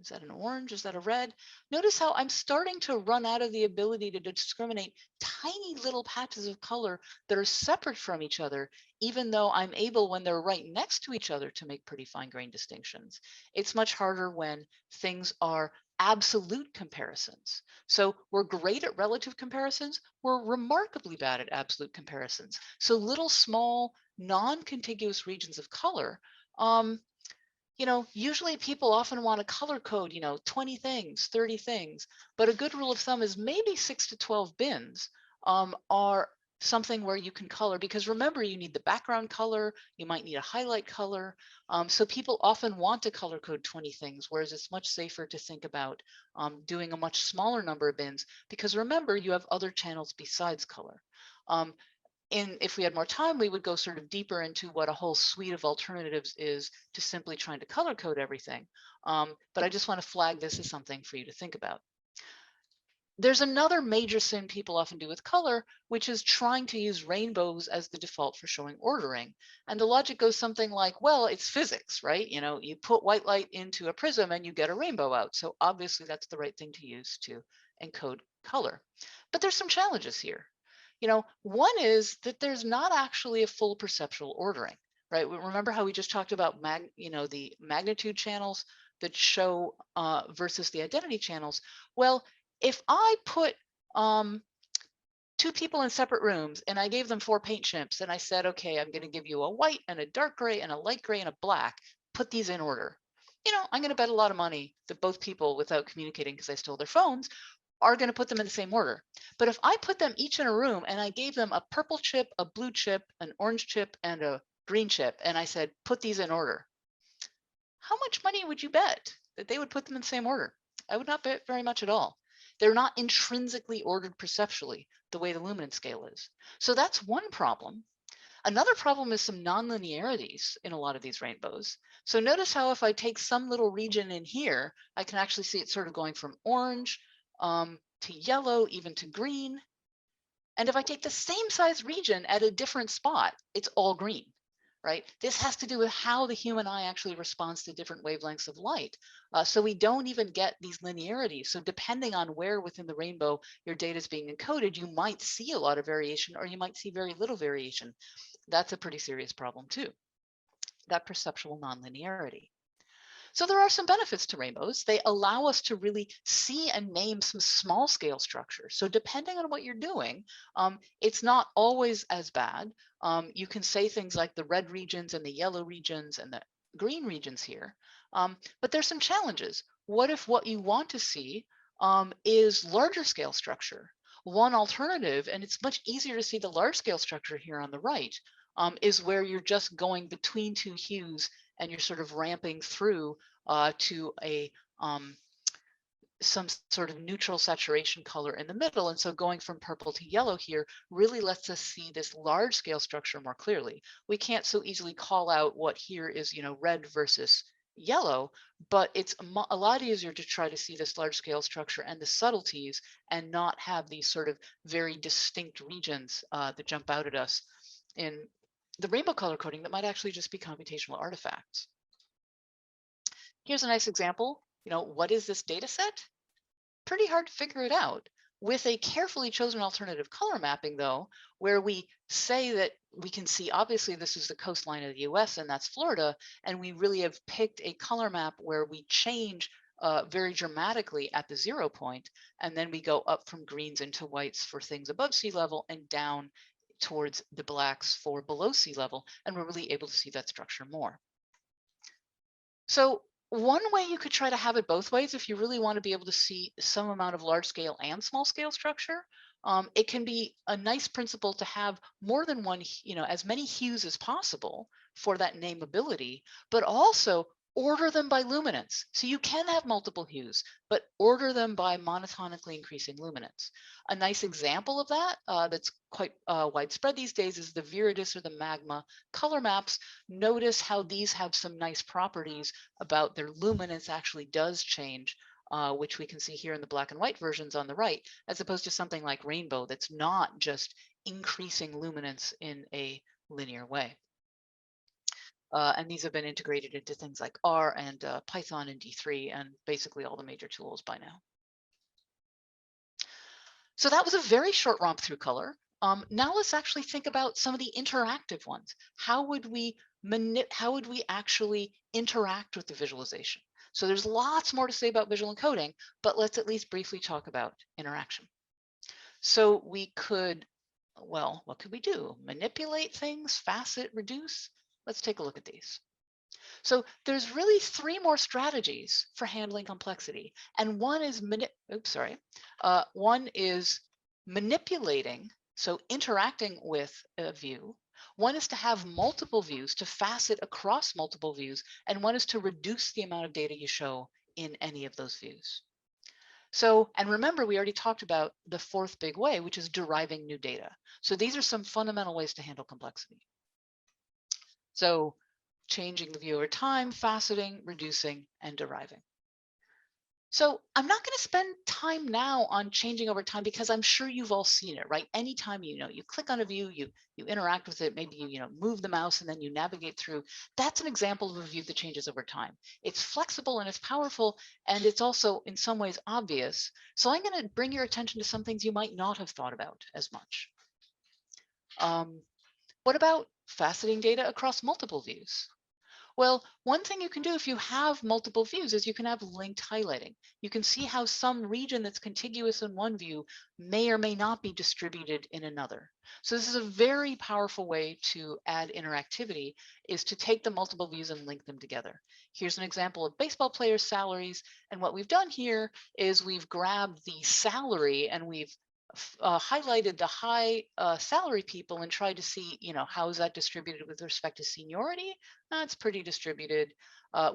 Is that an orange? Is that a red? Notice how I'm starting to run out of the ability to discriminate tiny little patches of color that are separate from each other, even though I'm able, when they're right next to each other, to make pretty fine-grained distinctions. It's much harder when things are absolute comparisons. So we're great at relative comparisons. We're remarkably bad at absolute comparisons. So little small non-contiguous regions of color, usually people often want to color code, 20 things, 30 things, but a good rule of thumb is maybe 6 to 12 bins are something where you can color, because remember, you need the background color, you might need a highlight color. So people often want to color code 20 things, whereas it's much safer to think about doing a much smaller number of bins, because remember, you have other channels besides color. If we had more time, we would go sort of deeper into what a whole suite of alternatives is to simply trying to color code everything. But I just want to flag this as something for you to think about. There's another major sin people often do with color, which is trying to use rainbows as the default for showing ordering. And the logic goes something like, well, it's physics, right? You put white light into a prism and you get a rainbow out. So obviously that's the right thing to use to encode color. But there's some challenges here. One is that there's not actually a full perceptual ordering, right? Remember how we just talked about the magnitude channels that show versus the identity channels. Well, if I put 2 people in separate rooms and I gave them 4 paint chips and I said, okay, I'm going to give you a white and a dark gray and a light gray and a black, put these in order. I'm going to bet a lot of money that both people, without communicating because they stole their phones, are going to put them in the same order. But if I put them each in a room and I gave them a purple chip, a blue chip, an orange chip, and a green chip, and I said, put these in order, how much money would you bet that they would put them in the same order? I would not bet very much at all. They're not intrinsically ordered perceptually the way the luminance scale is. So that's one problem. Another problem is some nonlinearities in a lot of these rainbows. So notice how if I take some little region in here, I can actually see it sort of going from orange to yellow, even to green. And if I take the same size region at a different spot, it's all green, right? This has to do with how the human eye actually responds to different wavelengths of light. So we don't even get these linearities. So depending on where within the rainbow your data is being encoded, you might see a lot of variation or you might see very little variation. That's a pretty serious problem too, that perceptual nonlinearity. So there are some benefits to rainbows. They allow us to really see and name some small scale structures. So depending on what you're doing, it's not always as bad. You can say things like the red regions and the yellow regions and the green regions here. But there's some challenges. What if what you want to see is larger scale structure? One alternative, and it's much easier to see the large scale structure here on the right, is where you're just going between two hues and you're sort of ramping through to a some sort of neutral saturation color in the middle. And so going from purple to yellow here really lets us see this large scale structure more clearly. We can't so easily call out what here is, red versus yellow, but it's a lot easier to try to see this large scale structure and the subtleties and not have these sort of very distinct regions that jump out at us in the rainbow color coding that might actually just be computational artifacts. Here's a nice example. What is this data set? Pretty hard to figure it out. With a carefully chosen alternative color mapping, though, where we say that we can see, obviously, this is the coastline of the US and that's Florida, and we really have picked a color map where we change very dramatically at the 0 point, and then we go up from greens into whites for things above sea level and down towards the blacks for below sea level, and we're really able to see that structure more. So one way you could try to have it both ways, if you really want to be able to see some amount of large scale and small scale structure, it can be a nice principle to have more than one, as many hues as possible for that nameability, but also order them by luminance. So you can have multiple hues, but order them by monotonically increasing luminance. A nice example of that that's quite widespread these days is the Viridis or the Magma color maps. Notice how these have some nice properties about their luminance actually does change, which we can see here in the black and white versions on the right, as opposed to something like Rainbow that's not just increasing luminance in a linear way. And these have been integrated into things like R and Python and D3 and basically all the major tools by now. So that was a very short romp through color. Now let's actually think about some of the interactive ones. How would we actually interact with the visualization? So there's lots more to say about visual encoding, but let's at least briefly talk about interaction. So we could, well, what could we do? Manipulate things, facet, reduce? Let's take a look at these. So there's really three more strategies for handling complexity. And one is, one is manipulating, so interacting with a view. One is to have multiple views, to facet across multiple views. And one is to reduce the amount of data you show in any of those views. So, and remember, we already talked about the fourth big way, which is deriving new data. So these are some fundamental ways to handle complexity. So changing the view over time, faceting, reducing, and deriving. So I'm not going to spend time now on changing over time because I'm sure you've all seen it, right? Anytime you click on a view, you interact with it, maybe you move the mouse and then you navigate through. That's an example of a view that changes over time. It's flexible and it's powerful, and it's also in some ways obvious. So I'm going to bring your attention to some things you might not have thought about as much. What about faceting data across multiple views? Well, one thing you can do if you have multiple views is you can have linked highlighting. You can see how some region that's contiguous in one view may or may not be distributed in another. So this is a very powerful way to add interactivity, is to take the multiple views and link them together. Here's an example of baseball players' salaries. And what we've done here is we've grabbed the salary and we've highlighted the high salary people and tried to see, how is that distributed with respect to seniority? It's pretty distributed.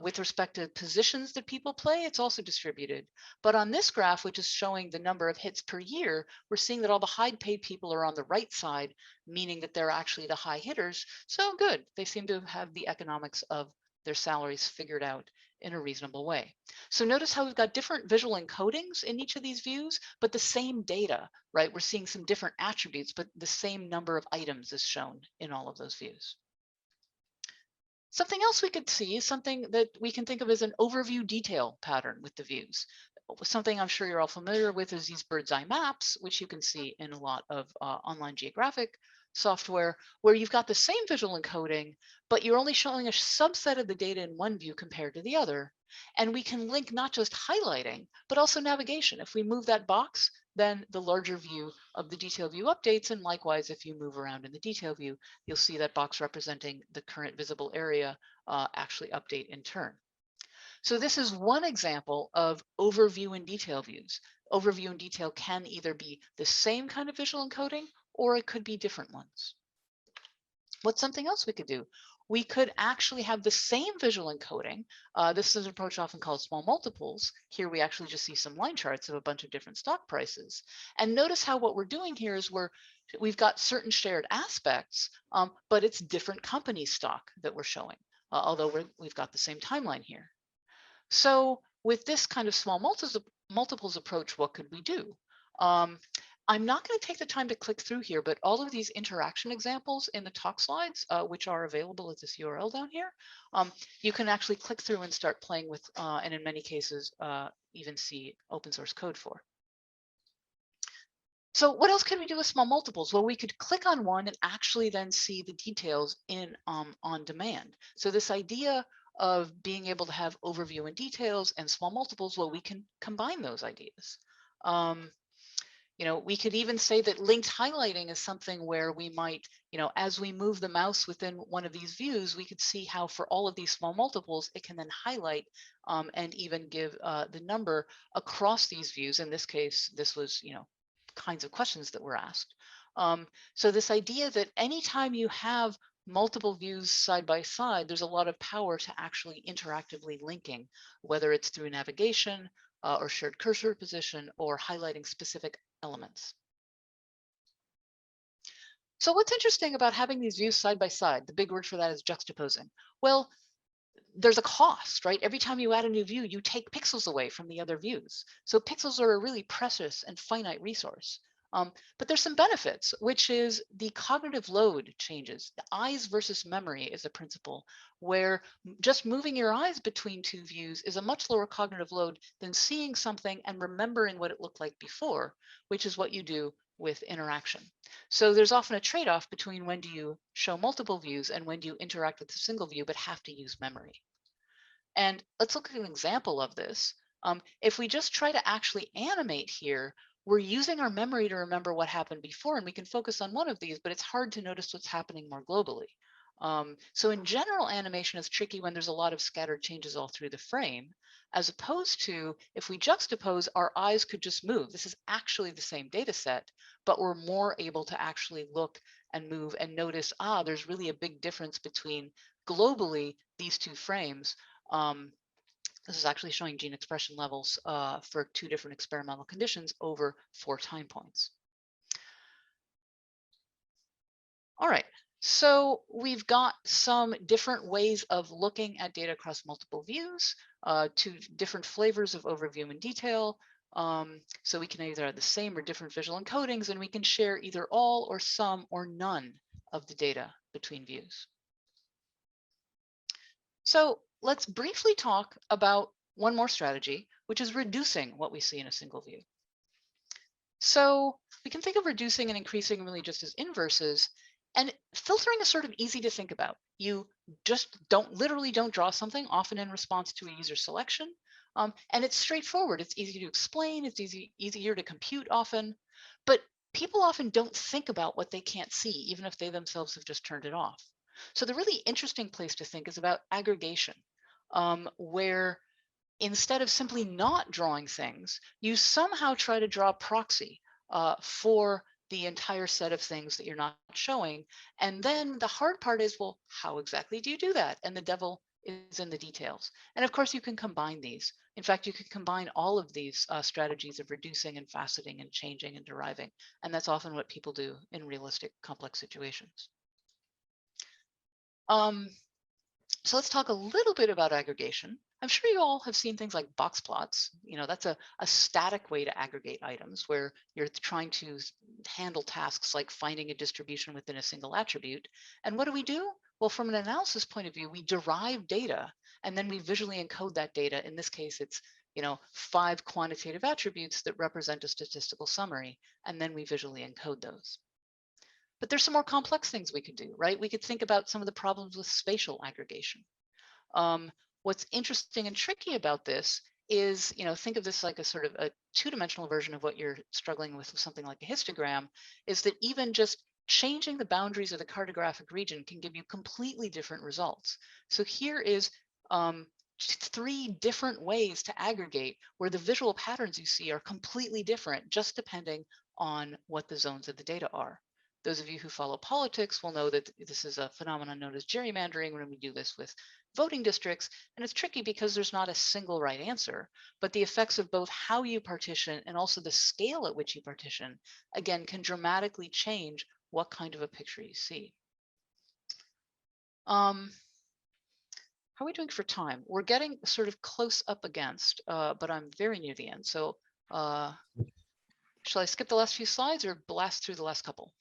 With respect to positions that people play, it's also distributed. But on this graph, which is showing the number of hits per year, we're seeing that all the high paid people are on the right side, meaning that they're actually the high hitters. So good, they seem to have the economics of their salaries figured out in a reasonable way. So notice how we've got different visual encodings in each of these views, but the same data, right? We're seeing some different attributes, but the same number of items is shown in all of those views. Something else we could see is something that we can think of as an overview detail pattern with the views. Something I'm sure you're all familiar with is these bird's eye maps, which you can see in a lot of online geographic software, where you've got the same visual encoding, but you're only showing a subset of the data in one view compared to the other. And we can link not just highlighting, but also navigation. If we move that box, then the larger view of the detail view updates. And likewise, if you move around in the detail view, you'll see that box representing the current visible area actually update in turn. So this is one example of overview and detail views. Overview and detail can either be the same kind of visual encoding, or it could be different ones. What's something else we could do? We could actually have the same visual encoding. This is an approach often called small multiples. Here we actually just see some line charts of a bunch of different stock prices. And notice how what we're doing here is we've got certain shared aspects, but it's different company stock that we're showing, although we've got the same timeline here. So with this kind of small multiples approach, what could we do? I'm not going to take the time to click through here, but all of these interaction examples in the talk slides, which are available at this URL down here, you can actually click through and start playing with, and in many cases, even see open source code for. So what else can we do with small multiples? Well, we could click on one and actually then see the details in on demand. So this idea of being able to have overview and details and small multiples, well, we can combine those ideas. We could even say that linked highlighting is something where we might, as we move the mouse within one of these views, we could see how for all of these small multiples, it can then highlight and even give the number across these views. In this case, this was, kinds of questions that were asked. So this idea that anytime you have multiple views side by side, there's a lot of power to actually interactively linking, whether it's through navigation or shared cursor position or highlighting specific elements. So what's interesting about having these views side by side? The big word for that is juxtaposing. Well, there's a cost, right? Every time you add a new view, you take pixels away from the other views. So pixels are a really precious and finite resource. But there's some benefits, which is the cognitive load changes. The eyes versus memory is a principle where just moving your eyes between two views is a much lower cognitive load than seeing something and remembering what it looked like before, which is what you do with interaction. So there's often a trade-off between when do you show multiple views and when do you interact with a single view, but have to use memory. And let's look at an example of this. If we just try to actually animate here, we're using our memory to remember what happened before, and we can focus on one of these, but it's hard to notice what's happening more globally. So in general, animation is tricky when there's a lot of scattered changes all through the frame, as opposed to if we juxtapose, our eyes could just move. This is actually the same data set, but we're more able to actually look and move and notice, there's really a big difference between globally these two frames. This is actually showing gene expression levels for 2 different experimental conditions over 4 time points. All right, so we've got some different ways of looking at data across multiple views, 2 different flavors of overview and detail. So we can either have the same or different visual encodings, and we can share either all or some or none of the data between views. So let's briefly talk about one more strategy, which is reducing what we see in a single view. So we can think of reducing and increasing really just as inverses. And filtering is sort of easy to think about. You just literally don't draw something, often in response to a user selection. And it's straightforward. It's easy to explain. It's easier to compute often. But people often don't think about what they can't see, even if they themselves have just turned it off. So the really interesting place to think is about aggregation, where instead of simply not drawing things, you somehow try to draw a proxy for the entire set of things that you're not showing. And then the hard part is, well, how exactly do you do that? And the devil is in the details. And of course, you can combine these. In fact, you can combine all of these strategies of reducing and faceting and changing and deriving. And that's often what people do in realistic complex situations. So let's talk a little bit about aggregation. I'm sure you all have seen things like box plots. That's a static way to aggregate items where you're trying to handle tasks like finding a distribution within a single attribute. And what do? Well, from an analysis point of view, we derive data and then we visually encode that data. In this case, it's 5 quantitative attributes that represent a statistical summary, and then we visually encode those. But there's some more complex things we could do, right? We could think about some of the problems with spatial aggregation. What's interesting and tricky about this is, think of this like a sort of a 2-dimensional version of what you're struggling with something like a histogram, is that even just changing the boundaries of the cartographic region can give you completely different results. So here is 3 different ways to aggregate where the visual patterns you see are completely different, just depending on what the zones of the data are. Those of you who follow politics will know that this is a phenomenon known as gerrymandering, when we do this with voting districts. And it's tricky because there's not a single right answer, but the effects of both how you partition and also the scale at which you partition, again, can dramatically change what kind of a picture you see. How are we doing for time? We're getting sort of close up against, but I'm very near the end. So shall I skip the last few slides or blast through the last couple?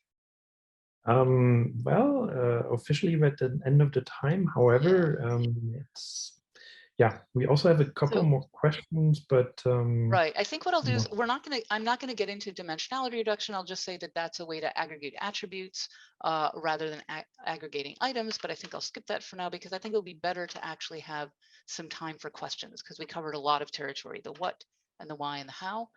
Officially we're at the end of the time. However, we also have a couple more questions, but right. I think what I'll do is I'm not gonna get into dimensionality reduction. I'll just say that that's a way to aggregate attributes rather than aggregating items. But I think I'll skip that for now because I think it'll be better to actually have some time for questions, because we covered a lot of territory, the what and the why and the how.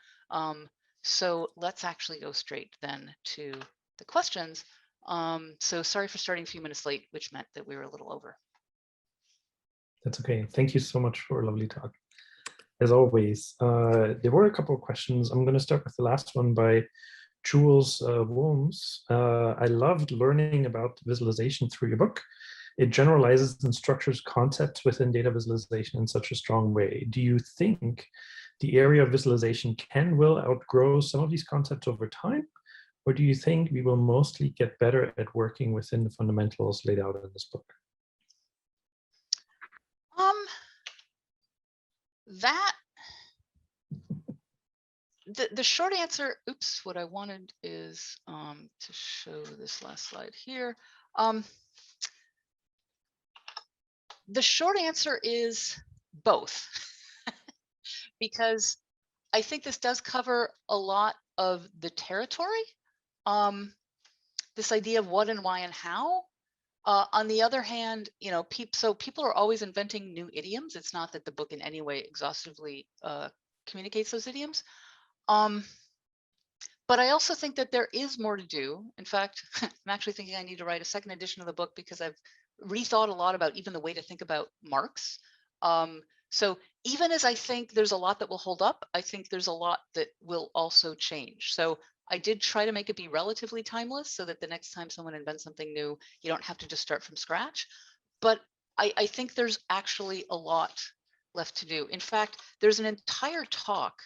So let's actually go straight then to the questions. So sorry for starting a few minutes late, which meant that we were a little over. That's okay. Thank you so much for a lovely talk. As always, there were a couple of questions. I'm going to start with the last one by Jules Worms. I loved learning about visualization through your book. It generalizes and structures concepts within data visualization in such a strong way. Do you think the area of visualization will outgrow some of these concepts over time? Or do you think we will mostly get better at working within the fundamentals laid out in this book? The short answer, oops, what I wanted is to show this last slide here. The short answer is both, because I think this does cover a lot of the territory. This idea of what and why and how. On the other hand, people are always inventing new idioms. It's not that the book in any way exhaustively communicates those idioms. But I also think that there is more to do. In fact, I'm actually thinking I need to write a second edition of the book because I've rethought a lot about even the way to think about marks. So even as I think there's a lot that will hold up, I think there's a lot that will also change. So I did try to make it be relatively timeless so that the next time someone invents something new, you don't have to just start from scratch. But I think there's actually a lot left to do. In fact, there's an entire talk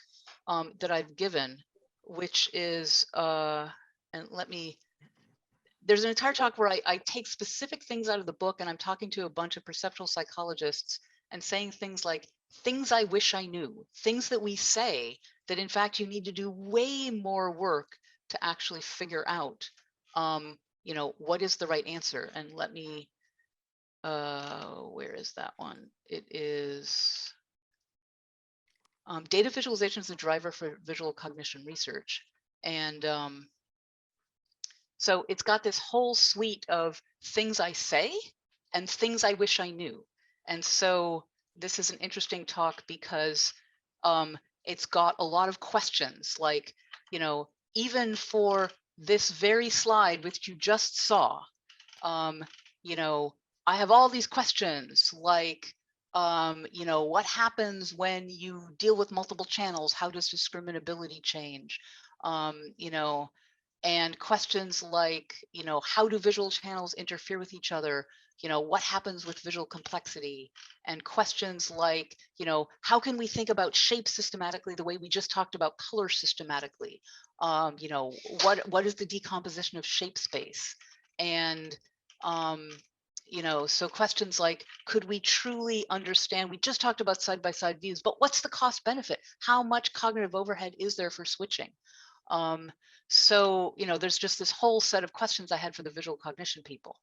that I've given, which is, there's an entire talk where I take specific things out of the book and I'm talking to a bunch of perceptual psychologists and saying things like, things I wish I knew, things that we say that in fact you need to do way more work to actually figure out, what is the right answer. And let me, where is that one? It is, data visualization is a driver for visual cognition research. And So it's got this whole suite of things I say and things I wish I knew. And so this is an interesting talk because it's got a lot of questions like, you know, even for this very slide, which you just saw, you know, I have all these questions like, you know, what happens when you deal with multiple channels? How does discriminability change? You know, and questions like, you know, how do visual channels interfere with each other? You know, what happens with visual complexity? And questions like, you know, how can we think about shape systematically the way we just talked about color systematically? You know, what is the decomposition of shape space? And you know, so questions like, could we truly understand? We just talked about side-by-side views, but what's the cost benefit? How much cognitive overhead is there for switching? So, you know, there's just this whole set of questions I had for the visual cognition people.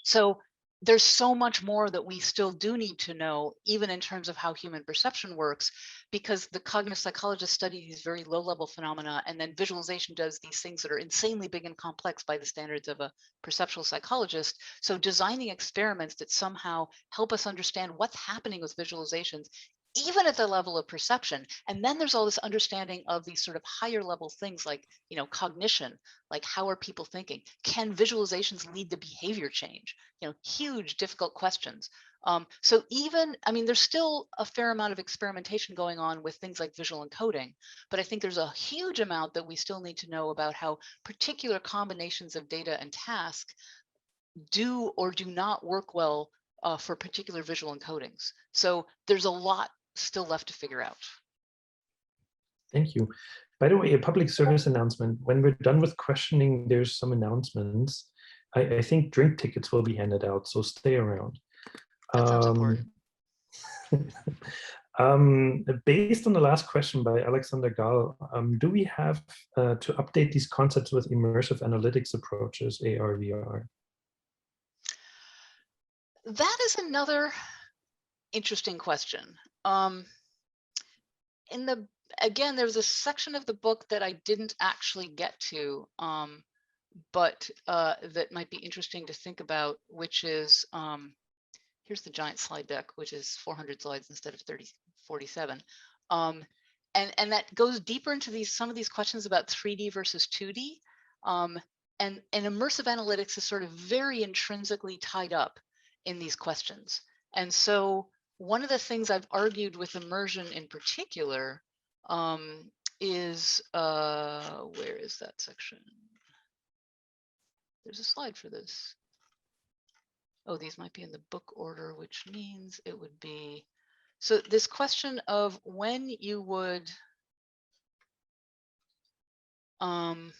So there's so much more that we still do need to know, even in terms of how human perception works, because the cognitive psychologists study these very low level phenomena, and then visualization does these things that are insanely big and complex by the standards of a perceptual psychologist. So designing experiments that somehow help us understand what's happening with visualizations, even at the level of perception. And then there's all this understanding of these sort of higher level things like, you know, cognition, like how are people thinking? Can visualizations lead to behavior change? You know, huge, difficult questions. So even, I mean, there's still a fair amount of experimentation going on with things like visual encoding, but I think there's a huge amount that we still need to know about how particular combinations of data and task do or do not work well for particular visual encodings. So there's a lot still left to figure out. Thank you. By the way, a public service announcement. When we're done with questioning, there's some announcements. I think drink tickets will be handed out, so stay around. That sounds important. Based on the last question by Alexander Gall, do we have to update these concepts with immersive analytics approaches, AR, VR? That is another interesting question. Again, there's a section of the book that I didn't actually get to, but that might be interesting to think about, which is, here's the giant slide deck, which is 400 slides instead of 47. And that goes deeper into some of these questions about 3D versus 2D. And immersive analytics is sort of very intrinsically tied up in these questions. And so one of the things I've argued with immersion in particular is, where is that section? There's a slide for this. Oh, these might be in the book order, which means it would be, so this question of when you would, you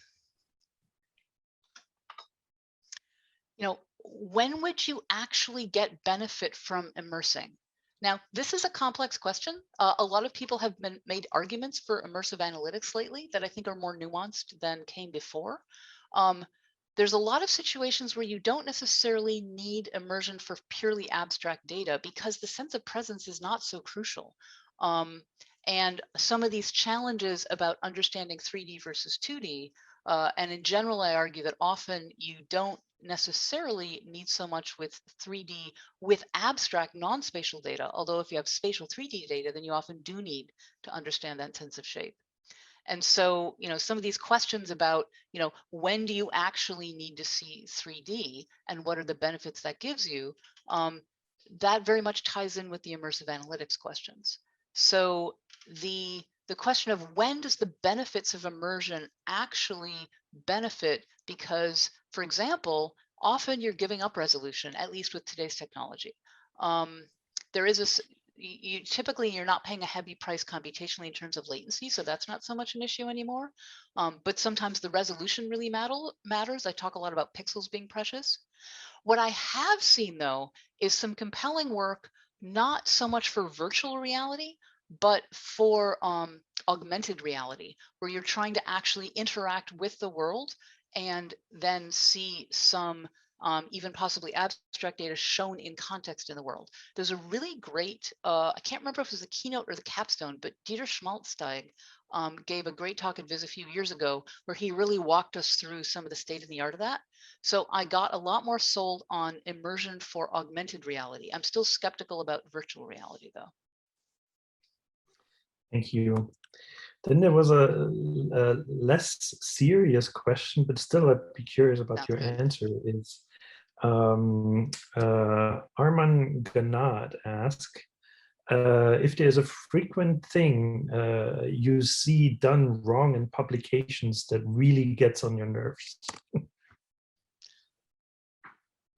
know, when would you actually get benefit from immersing? Now, this is a complex question. A lot of people have made arguments for immersive analytics lately that I think are more nuanced than came before. There's a lot of situations where you don't necessarily need immersion for purely abstract data because the sense of presence is not so crucial. And some of these challenges about understanding 3D versus 2D, and in general, I argue that often you don't necessarily need so much with 3D with abstract non-spatial data, although if you have spatial 3D data, then you often do need to understand that sense of shape. And so, you know, some of these questions about, you know, when do you actually need to see 3D and what are the benefits that gives you, that very much ties in with the immersive analytics questions. So the question of when does the benefits of immersion actually benefit, because, for example, often you're giving up resolution, at least with today's technology. There is typically you're not paying a heavy price computationally in terms of latency, so that's not so much an issue anymore. But sometimes the resolution really matters. I talk a lot about pixels being precious. What I have seen, though, is some compelling work, not so much for virtual reality, but for augmented reality, where you're trying to actually interact with the world and then see some even possibly abstract data shown in context in the world. There's a really great, I can't remember if it was the keynote or the capstone, but Dieter Schmalzsteig gave a great talk at Viz a few years ago where he really walked us through some of the state of the art of that. So I got a lot more sold on immersion for augmented reality. I'm still skeptical about virtual reality though. Thank you. Then there was a less serious question, but still I'd be curious about your answer. Is Arman Ganad asked, if there's a frequent thing you see done wrong in publications that really gets on your nerves.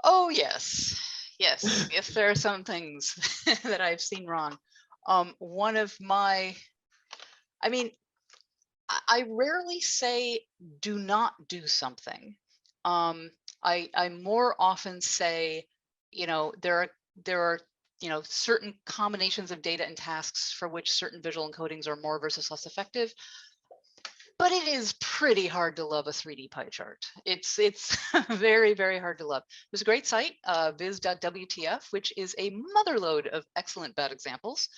Oh, yes. Yes, yes, there are some things that I've seen wrong. One of my, I mean, I rarely say do not do something. I more often say, you know, there are certain combinations of data and tasks for which certain visual encodings are more versus less effective. But it is pretty hard to love a 3D pie chart. It's very, very hard to love. There's a great site, viz.wtf, which is a motherload of excellent bad examples.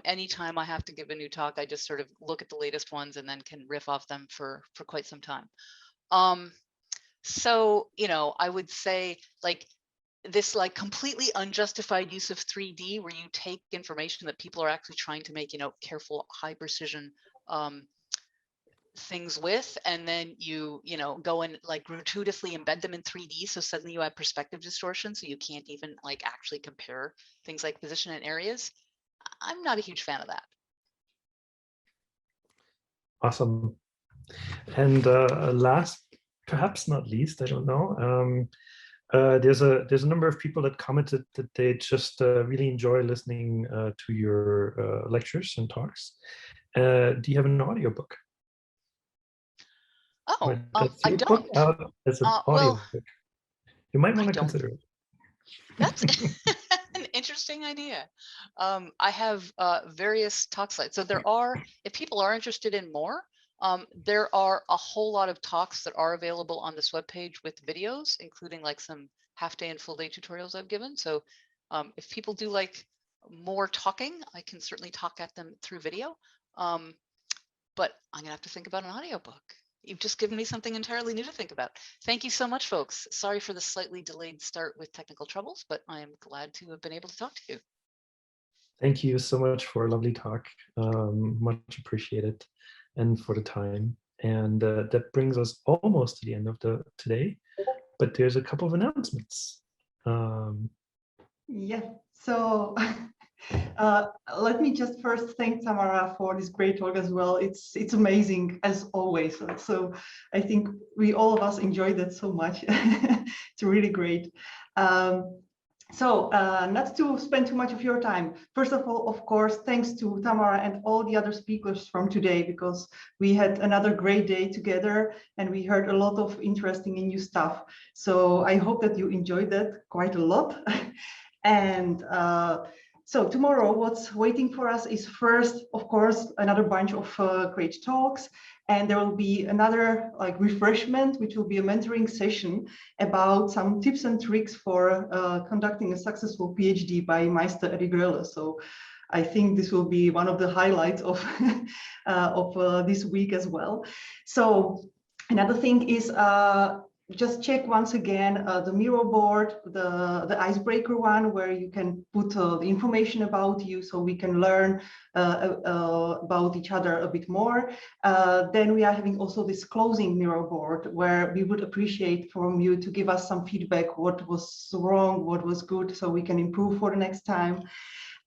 Anytime I have to give a new talk, I just sort of look at the latest ones and then can riff off them for quite some time. So, you know, I would say like this like completely unjustified use of 3D where you take information that people are actually trying to make, you know, careful, high precision things with, and then you know, go and like gratuitously embed them in 3D. So suddenly you have perspective distortion. So you can't even like actually compare things like position and areas. I'm not a huge fan of that. Awesome. And last, perhaps not least, I don't know. There's a number of people that commented that they just really enjoy listening to your lectures and talks. Do you have an audiobook? Oh, I don't. Out as an Well, audiobook. You might want to consider it. That's an interesting idea. I have various talk sites. So there are, if people are interested in more, there are a whole lot of talks that are available on this webpage with videos, including like some half-day and full-day tutorials I've given. So if people do like more talking, I can certainly talk at them through video. But I'm gonna have to think about an audiobook. You've just given me something entirely new to think about. Thank you so much, folks. Sorry for the slightly delayed start with technical troubles, but I am glad to have been able to talk to you. Thank you so much for a lovely talk. Much appreciated, and for the time. And that brings us almost to the end of today, but there's a couple of announcements. Yeah, so let me just first thank Tamara for this great talk as well. It's amazing as always. So I think all of us enjoyed that so much. It's really great. So not to spend too much of your time. First of all, of course, thanks to Tamara and all the other speakers from today, because we had another great day together and we heard a lot of interesting and new stuff. So I hope that you enjoyed that quite a lot. And so tomorrow, what's waiting for us is first, of course, another bunch of great talks. And there will be another like refreshment, which will be a mentoring session about some tips and tricks for conducting a successful PhD by Meister Eddie Gröller. So I think this will be one of the highlights of, this week as well. So another thing is just check once again the Miro board, the icebreaker one, where you can put the information about you so we can learn about each other a bit more. Then we are having also this closing Miro board where we would appreciate from you to give us some feedback, what was wrong, what was good, so we can improve for the next time.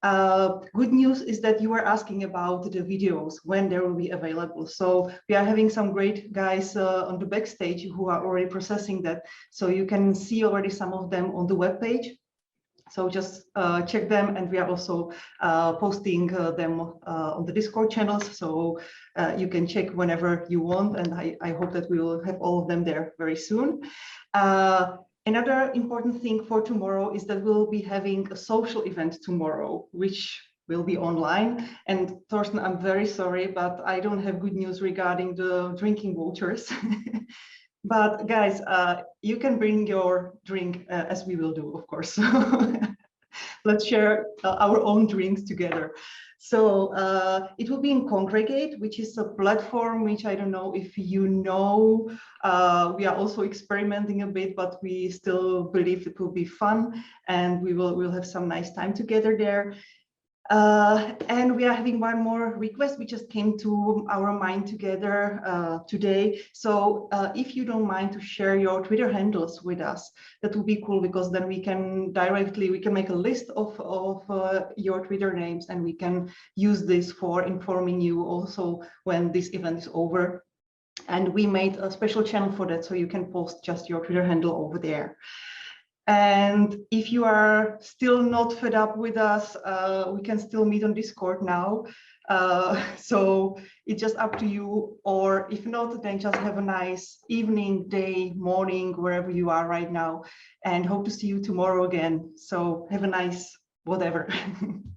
Good news is that you were asking about the videos, when they will be available. So we are having some great guys on the backstage who are already processing that. So you can see already some of them on the webpage. So just check them, and we are also posting them on the Discord channels. So you can check whenever you want, and I hope that we will have all of them there very soon. Another important thing for tomorrow is that we'll be having a social event tomorrow, which will be online. And Thorsten, I'm very sorry, but I don't have good news regarding the drinking vouchers. But guys, you can bring your drink as we will do, of course. Let's share our own drinks together. So it will be in Congregate, which is a platform which I don't know if you know. We are also experimenting a bit, but we still believe it will be fun, and we'll have some nice time together there. And we are having one more request which just came to our mind together today. So if you don't mind to share your Twitter handles with us, that would be cool, because then we can make a list of your Twitter names, and we can use this for informing you also when this event is over. And we made a special channel for that, so you can post just your Twitter handle over there. And if you are still not fed up with us, we can still meet on Discord now. So it's just up to you, or if not, then just have a nice evening, day, morning, wherever you are right now, and hope to see you tomorrow again. So have a nice whatever.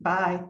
Bye.